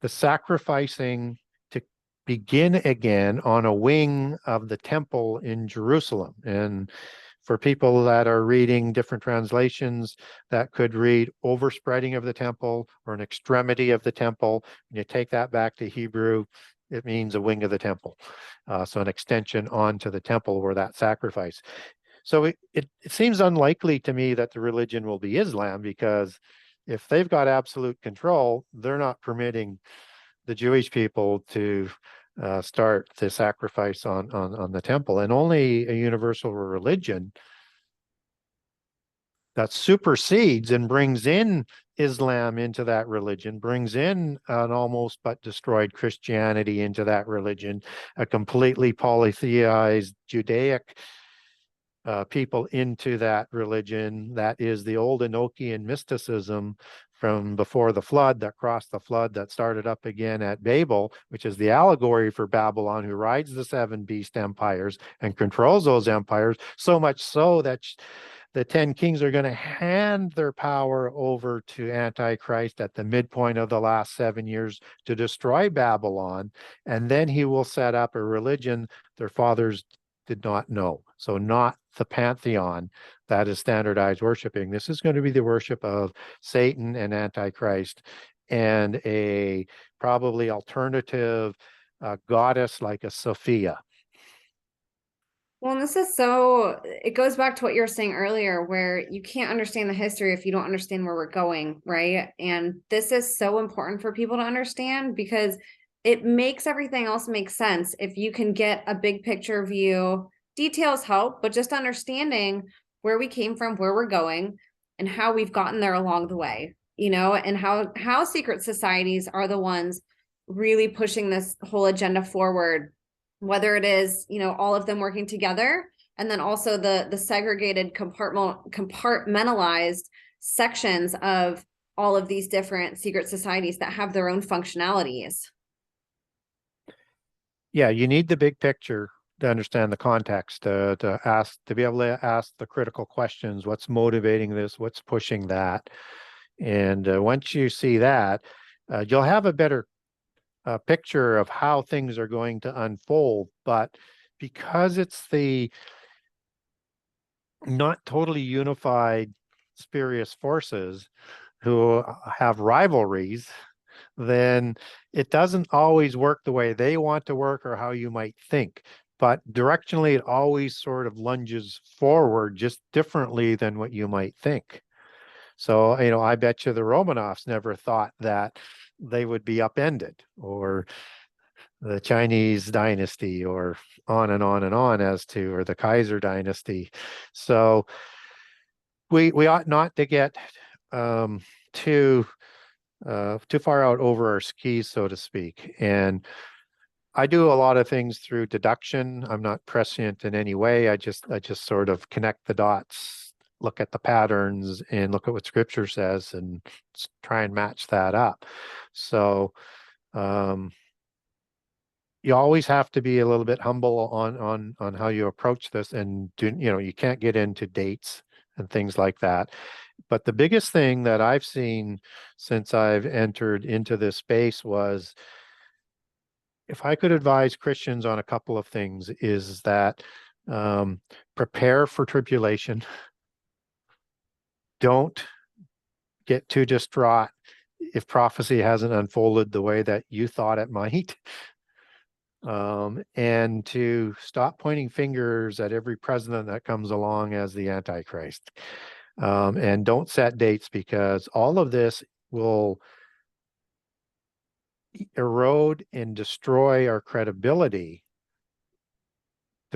the sacrificing to begin again on a wing of the temple in Jerusalem. And for people that are reading different translations, that could read overspreading of the temple or an extremity of the temple. When you take that back to Hebrew, it means a wing of the temple. So an extension onto the temple where that sacrifice. So it seems unlikely to me that the religion will be Islam, because if they've got absolute control, they're not permitting the Jewish people to start the sacrifice on the temple. And only a universal religion that supersedes and brings in Islam into that religion, brings in an almost but destroyed Christianity into that religion, a completely polytheized Judaic people into that religion. That is the old Enochian mysticism from before the flood, that crossed the flood, that started up again at Babel, which is the allegory for Babylon, who rides the seven beast empires and controls those empires, so much so that the 10 kings are going to hand their power over to Antichrist at the midpoint of the last 7 years to destroy Babylon. And then he will set up a religion their fathers did not know. So not the pantheon that is standardized worshiping. This is going to be the worship of Satan and Antichrist, and a probably alternative goddess like a Sophia. Well, and it goes back to what you were saying earlier, where you can't understand the history if you don't understand where we're going, right? And this is so important for people to understand, because it makes everything else make sense if you can get a big picture view. Details help, but just understanding where we came from, where we're going, and how we've gotten there along the way, and how secret societies are the ones really pushing this whole agenda forward, whether it is, all of them working together, and then also the segregated compartmentalized sections of all of these different secret societies that have their own functionalities. Yeah, you need the big picture to understand the context, to be able to ask the critical questions. What's motivating this? What's pushing that? And once you see that, you'll have a better picture of how things are going to unfold. But because it's the not totally unified spurious forces who have rivalries, then it doesn't always work the way they want to work or how you might think. But directionally, it always sort of lunges forward just differently than what you might think. So, I bet you the Romanovs never thought that they would be upended, or the Chinese dynasty, or on and on and on or the Kaiser dynasty. So we ought not to get too far out over our skis, so to speak. And I do a lot of things through deduction. I'm not prescient in any way. I just sort of connect the dots, look at the patterns, and look at what Scripture says, and try and match that up. So you always have to be a little bit humble on how you approach this, and you can't get into dates and things like that. But the biggest thing that I've seen since I've entered into this space was, if I could advise Christians on a couple of things, is that prepare for tribulation. Don't get too distraught if prophecy hasn't unfolded the way that you thought it might. And to stop pointing fingers at every president that comes along as the Antichrist. And don't set dates, because all of this will erode and destroy our credibility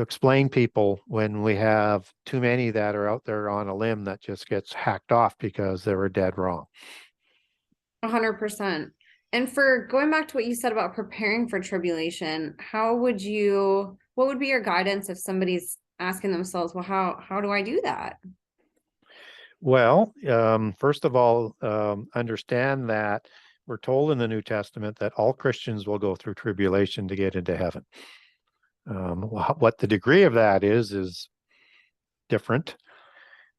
to explain people when we have too many that are out there on a limb that just gets hacked off because they were dead wrong. 100%. And for going back to what you said about preparing for tribulation, what would be your guidance if somebody's asking themselves, well, how do I do that? Well, first of all, understand that we're told in the New Testament that all Christians will go through tribulation to get into heaven. What the degree of that is different,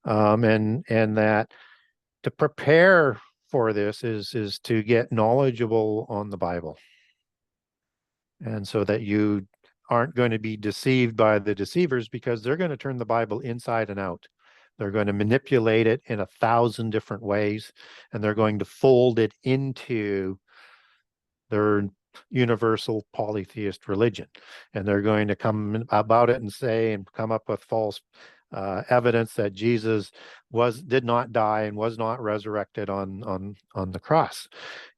and that to prepare for this is to get knowledgeable on the Bible, and so that you aren't going to be deceived by the deceivers, because they're going to turn the Bible inside and out. They're going to manipulate it in 1,000 different ways, and they're going to fold it into their universal polytheist religion. And they're going to come about it and say and come up with false evidence that Jesus did not die and was not resurrected on the cross,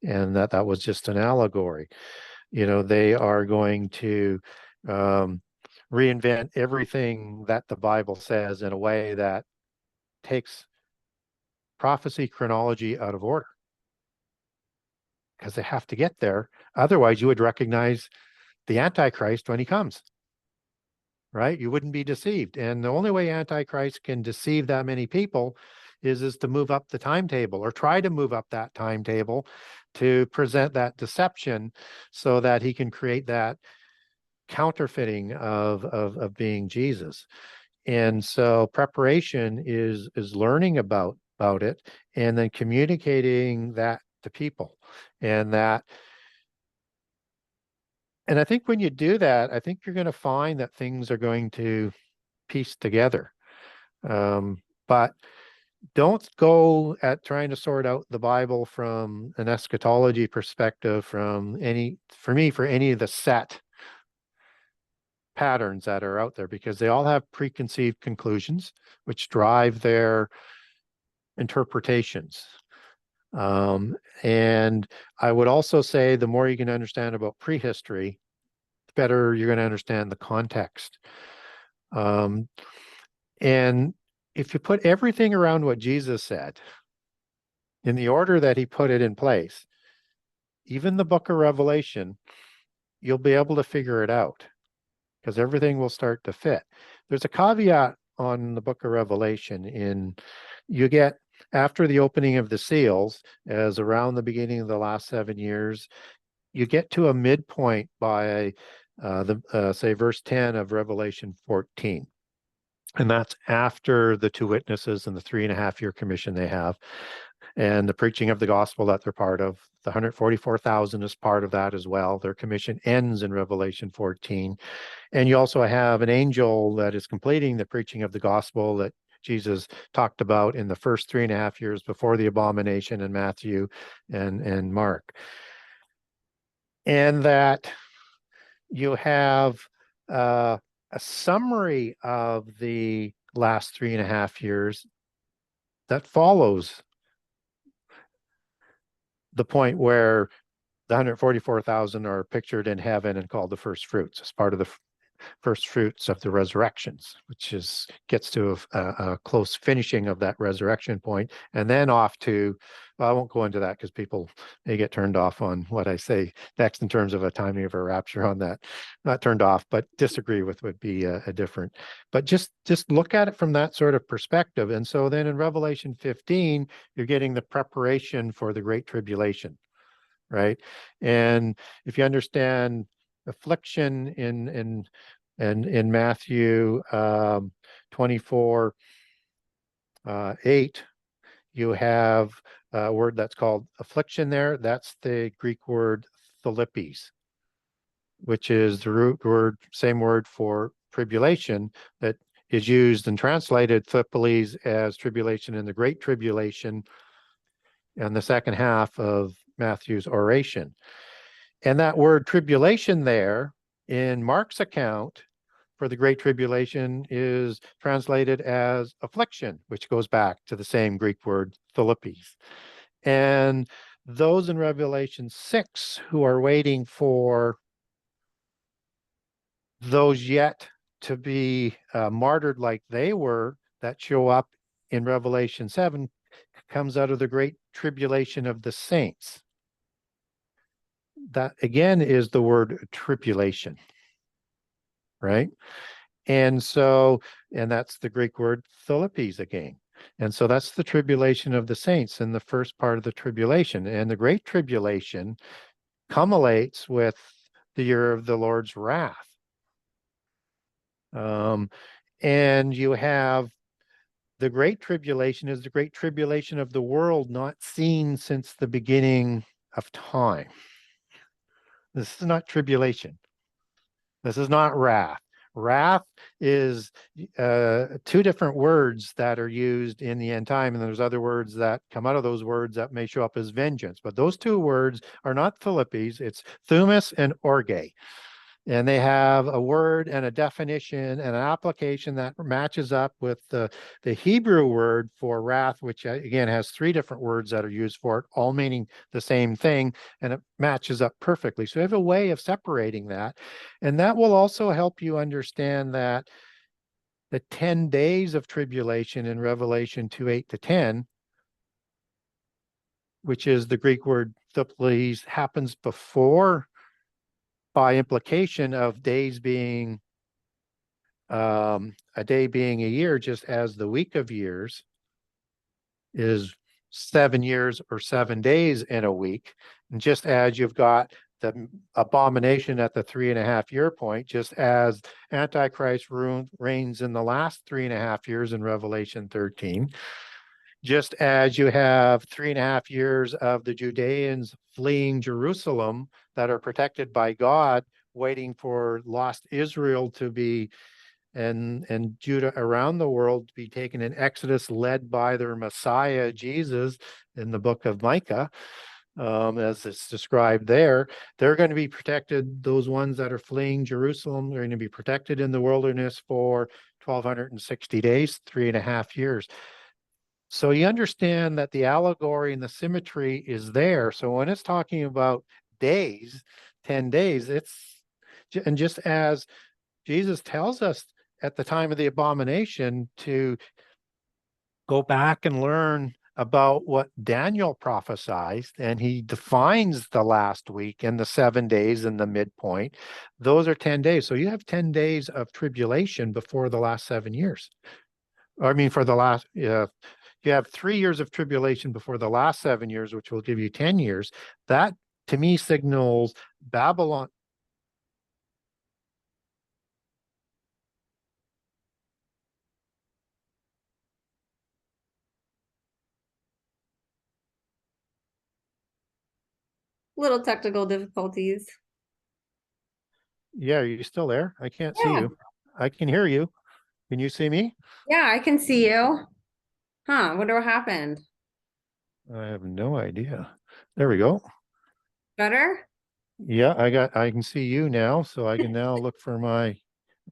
and that was just an allegory. They are going to reinvent everything that the Bible says in a way that takes prophecy chronology out of order, because they have to get there. Otherwise, you would recognize the Antichrist when he comes, right? You wouldn't be deceived. And the only way Antichrist can deceive that many people is to move up the timetable, or try to move up that timetable to present that deception, so that he can create that counterfeiting of being Jesus. And so preparation is learning about it, and then communicating that to people. And I think when you do that, I think you're going to find that things are going to piece together. But don't go at trying to sort out the Bible from an eschatology perspective for any of the set patterns that are out there, because they all have preconceived conclusions which drive their interpretations. And I would also say the more you can understand about prehistory, the better you're going to understand the context. And if you put everything around what Jesus said in the order that he put it in place, even the book of Revelation, you'll be able to figure it out, because everything will start to fit. There's a caveat on the book of Revelation. You get, after the opening of the seals, as around the beginning of the last 7 years, you get to a midpoint by say verse 10 of Revelation 14. And that's after the two witnesses and the 3.5-year commission they have, and the preaching of the gospel that they're part of. The 144,000 is part of that as well. Their commission ends in Revelation 14. And you also have an angel that is completing the preaching of the gospel that Jesus talked about in the first 3.5 years before the abomination in Matthew and Mark. And that you have a summary of the last 3.5 years that follows the point where the 144,000 are pictured in heaven and called the first fruits, as part of the first fruits of the resurrections, which gets to a close finishing of that resurrection point, and then off to, well, I won't go into that because people may get turned off on what I say next in terms of a timing of a rapture on that. Not turned off, but disagree with would be a different. But just look at it from that sort of perspective. And so then in Revelation 15, you're getting the preparation for the Great Tribulation, right? And if you understand affliction in Matthew 24 8, you have a word that's called affliction there. That's the Greek word thalipes, which is the root word, same word for tribulation, that is used and translated thalipes as tribulation in the Great Tribulation and the second half of Matthew's oration. And that word tribulation there in Mark's account for the Great Tribulation is translated as affliction, which goes back to the same Greek word thalipes. And those in Revelation 6 who are waiting for those yet to be martyred like they were, that show up in Revelation 7, comes out of the great tribulation of the saints. That again is the word tribulation, right? And so, and that's the Greek word Philippes again. And so that's the tribulation of the saints in the first part of the tribulation. And the great tribulation culminates with the year of the Lord's wrath. And you have the great tribulation is the great tribulation of the world not seen since the beginning of time. This is not tribulation. This is not wrath. Wrath is two different words that are used in the end time, and there's other words that come out of those words that may show up as vengeance. But those two words are not Philippes, it's thumas and orge. And they have a word and a definition and an application that matches up with the Hebrew word for wrath, which again has three different words that are used for it, all meaning the same thing, and it matches up perfectly. So you have a way of separating that. And that will also help you understand that the 10 days of tribulation in Revelation 2:8-10, which is the Greek word thuples, happens before, by implication of days being a day being a year, just as the week of years is 7 years or 7 days in a week. And just as you've got the abomination at the 3.5 year point, just as Antichrist reigns in the last 3.5 years in Revelation 13, just as you have 3.5 years of the Judeans fleeing Jerusalem that are protected by God, waiting for lost Israel to be and Judah around the world to be taken in Exodus, led by their Messiah Jesus in the book of Micah, as it's described there. They're going to be protected. Those ones that are fleeing Jerusalem are going to be protected in the wilderness for 1,260 days, 3.5 years. So you understand that the allegory and the symmetry is there. So when it's talking about days, 10 days, and just as Jesus tells us at the time of the abomination to go back and learn about what Daniel prophesied, and he defines the last week and the 7 days and the midpoint. Those are 10 days. So you have 10 days of tribulation before the last 7 years. I mean, for the last, you have 3 years of tribulation before the last 7 years, which will give you 10 years. That, to me, signals Babylon. Little technical difficulties. Yeah, are you still there? I can't see Yeah. you. I can hear you. Can you see me? Yeah, I can see you. Huh, wonder what happened. I have no idea. There we go. Better? Yeah, I can see you now, so I can now look for my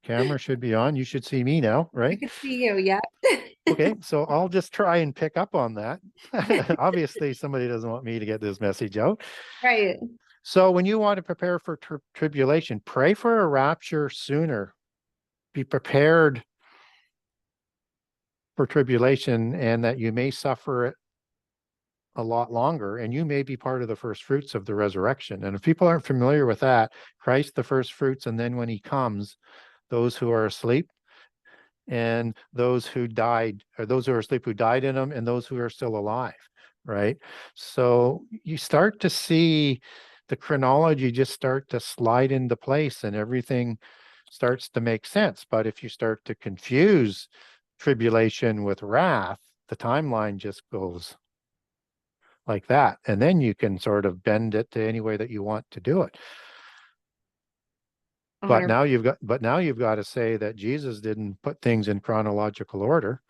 camera should be on. You should see me now, I right? can see you, yeah. Okay, so I'll just try and pick up on that. Obviously, somebody doesn't want me to get this message out. Right. So when you want to prepare for tribulation, pray for a rapture sooner. Be prepared for tribulation and that you may suffer it a lot longer, and you may be part of the first fruits of the resurrection. And if people aren't familiar with that, Christ, the first fruits, and then when he comes, those who are asleep and those who died, or those who are asleep who died in him, and those who are still alive, right? So you start to see the chronology just start to slide into place and everything starts to make sense. But if you start to confuse tribulation with wrath, the timeline just goes like that. And then you can sort of bend it to any way that you want to do it. But 100%. now you've got to say that Jesus didn't put things in chronological order.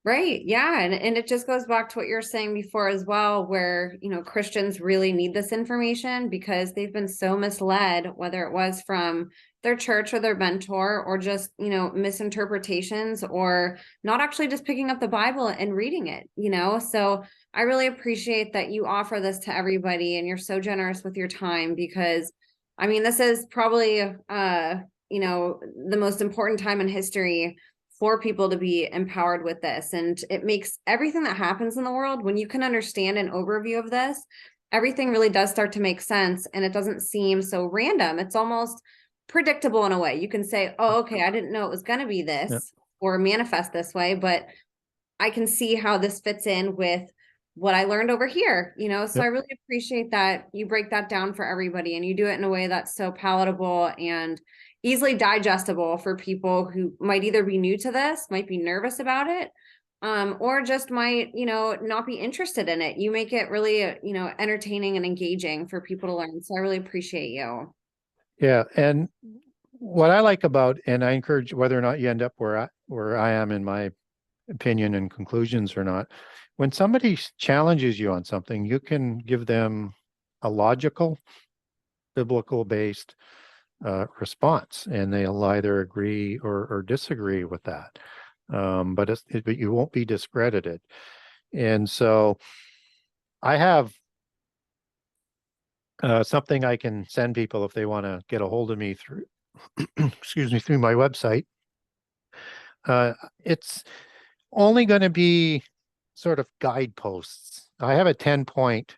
Right. Yeah. And it just goes back to what you're saying before as well, where, Christians really need this information because they've been so misled, whether it was from their church or their mentor or just, misinterpretations or not actually just picking up the Bible and reading it, So I really appreciate that you offer this to everybody and you're so generous with your time because, I mean, this is probably the most important time in history for people to be empowered with this. And it makes everything that happens in the world, when you can understand an overview of this, everything really does start to make sense, and it doesn't seem so random. It's almost predictable in a way. You can say, oh, okay, I didn't know it was going to be Yep. this or manifest this way, but I can see how this fits in with what I learned over here, so I Yep. really appreciate that you break that down for everybody, and you do it in a way that's so palatable and easily digestible for people who might either be new to this, might be nervous about it, or just might, not be interested in it. You make it really, entertaining and engaging for people to learn. So I really appreciate you. Yeah. And what I like about, and I encourage whether or not you end up where I am in my opinion and conclusions or not, when somebody challenges you on something, you can give them a logical, biblical based response, and they'll either agree or disagree with that. But you won't be discredited. And so I have something I can send people if they want to get a hold of me through, excuse me, through my website. It's only going to be sort of guideposts. I have a 10-point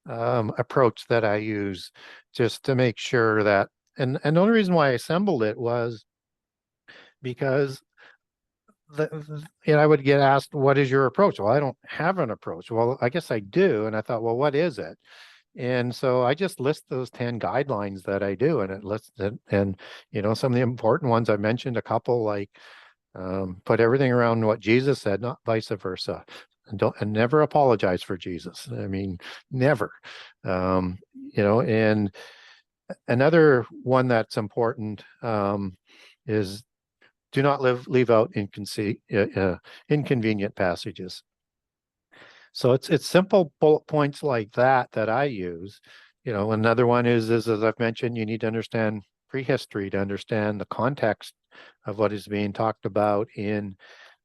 approach that I use just to make sure that, and the only reason why I assembled it was because I would get asked, what is your approach? Well, I don't have an approach. Well, I guess I do. And I thought, well, what is it? And so I just list those 10 guidelines that I do, and it lists it. And, some of the important ones I mentioned, a couple like put everything around what Jesus said, not vice versa. And never apologize for Jesus. I mean, never. And another one that's important is do not leave out inconvenient passages. So it's simple bullet points like that I use. Another one is as I've mentioned, you need to understand prehistory to understand the context of what is being talked about in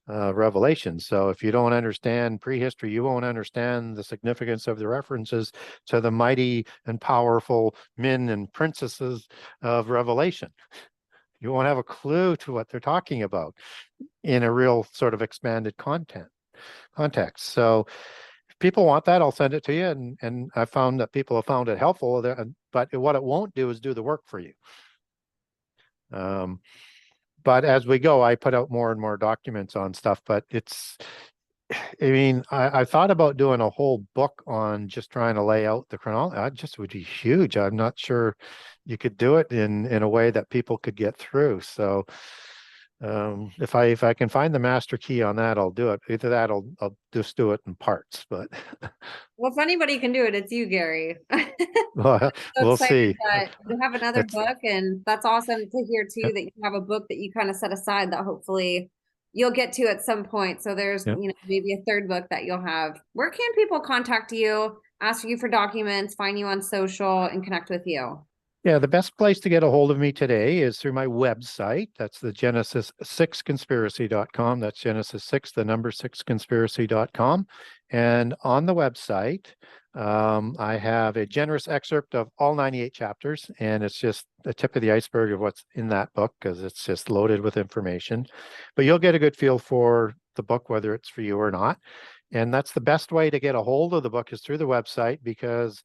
Revelation. So if you don't understand prehistory, you won't understand the significance of the references to the mighty and powerful men and princesses of Revelation. You won't have a clue to what they're talking about in a real sort of expanded context. So if people want that, I'll send it to you. And I found that people have found it helpful, but what it won't do is do the work for you. But as we go, I put out more and more documents on stuff, but I thought about doing a whole book on just trying to lay out the chronology. It just would be huge. I'm not sure you could do it in a way that people could get through. So if I can find the master key on that, I'll do it. Either that, I'll just do it in parts. But Well, if anybody can do it, it's you, Gary. well, So we'll excited see. that you have another It's book, and that's awesome to hear yeah, too that you have a book that you kind of set aside that hopefully you'll get to at some point. So there's, yeah. maybe a third book that you'll have. Where can people contact you, ask you for documents, find you on social, and connect with you? Yeah, the best place to get a hold of me today is through my website. That's the Genesis6conspiracy.com. That's Genesis 6, the number 6conspiracy.com. And on the website, I have a generous excerpt of all 98 chapters, and it's just the tip of the iceberg of what's in that book because it's just loaded with information. But you'll get a good feel for the book, whether it's for you or not. And that's the best way to get a hold of the book is through the website because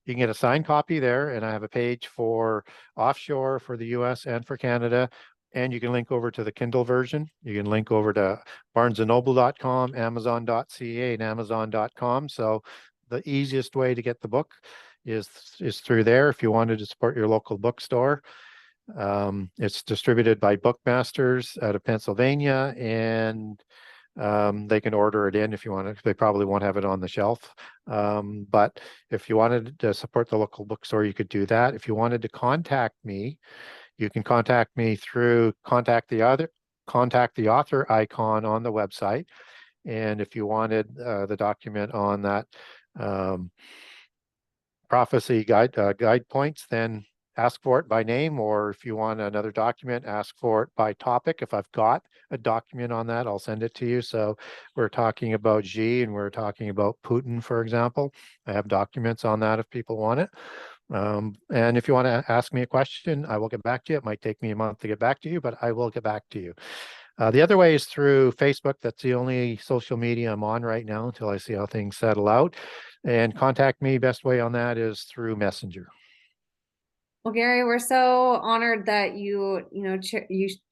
you can get a signed copy there, and I have a page for offshore for the US and for Canada. And you can link over to the Kindle version. You can link over to barnesandnoble.com, amazon.ca, and amazon.com. So the easiest way to get the book is through there if you wanted to support your local bookstore. It's distributed by Bookmasters out of Pennsylvania, and they can order it in if you want it. They probably won't have it on the shelf. But if you wanted to support the local bookstore, you could do that. If you wanted to contact me, you can contact me through contact the author icon on the website. And if you wanted the document on that prophecy guide points, then ask for it by name, or if you want another document, ask for it by topic. If I've got a document on that, I'll send it to you. So we're talking about Xi and we're talking about Putin, for example. I have documents on that if people want it. And if you want to ask me a question, I will get back to you. It might take me a month to get back to you, but I will get back to you. The other way is through Facebook. That's the only social media I'm on right now until I see how things settle out. And contact me, best way on that is through Messenger. Well, Gary, we're so honored that you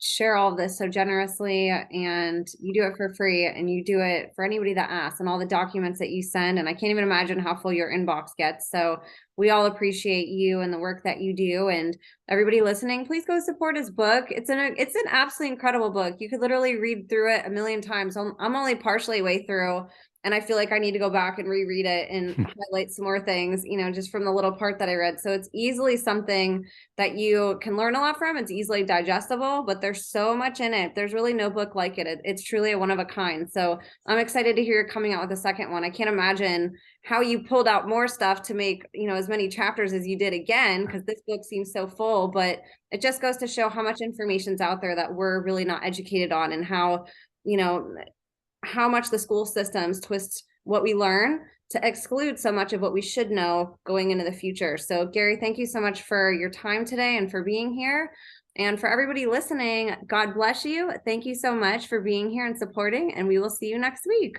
share all of this so generously, and you do it for free, and you do it for anybody that asks, and all the documents that you send. And I can't even imagine how full your inbox gets. So we all appreciate you and the work that you do. And everybody listening, please go support his book. It's an absolutely incredible book. You could literally read through it a million times. I'm only partially way through. And I feel like I need to go back and reread it and highlight some more things, just from the little part that I read. So it's easily something that you can learn a lot from. It's easily digestible, but there's so much in it. There's really no book like it. It's truly a one of a kind. So I'm excited to hear you're coming out with a second one. I can't imagine how you pulled out more stuff to make, as many chapters as you did again, because this book seems so full, but it just goes to show how much information's out there that we're really not educated on, and how much the school systems twist what we learn to exclude so much of what we should know going into the future. So Gary, thank you so much for your time today and for being here. And for everybody listening, God bless you. Thank you so much for being here and supporting, and we will see you next week.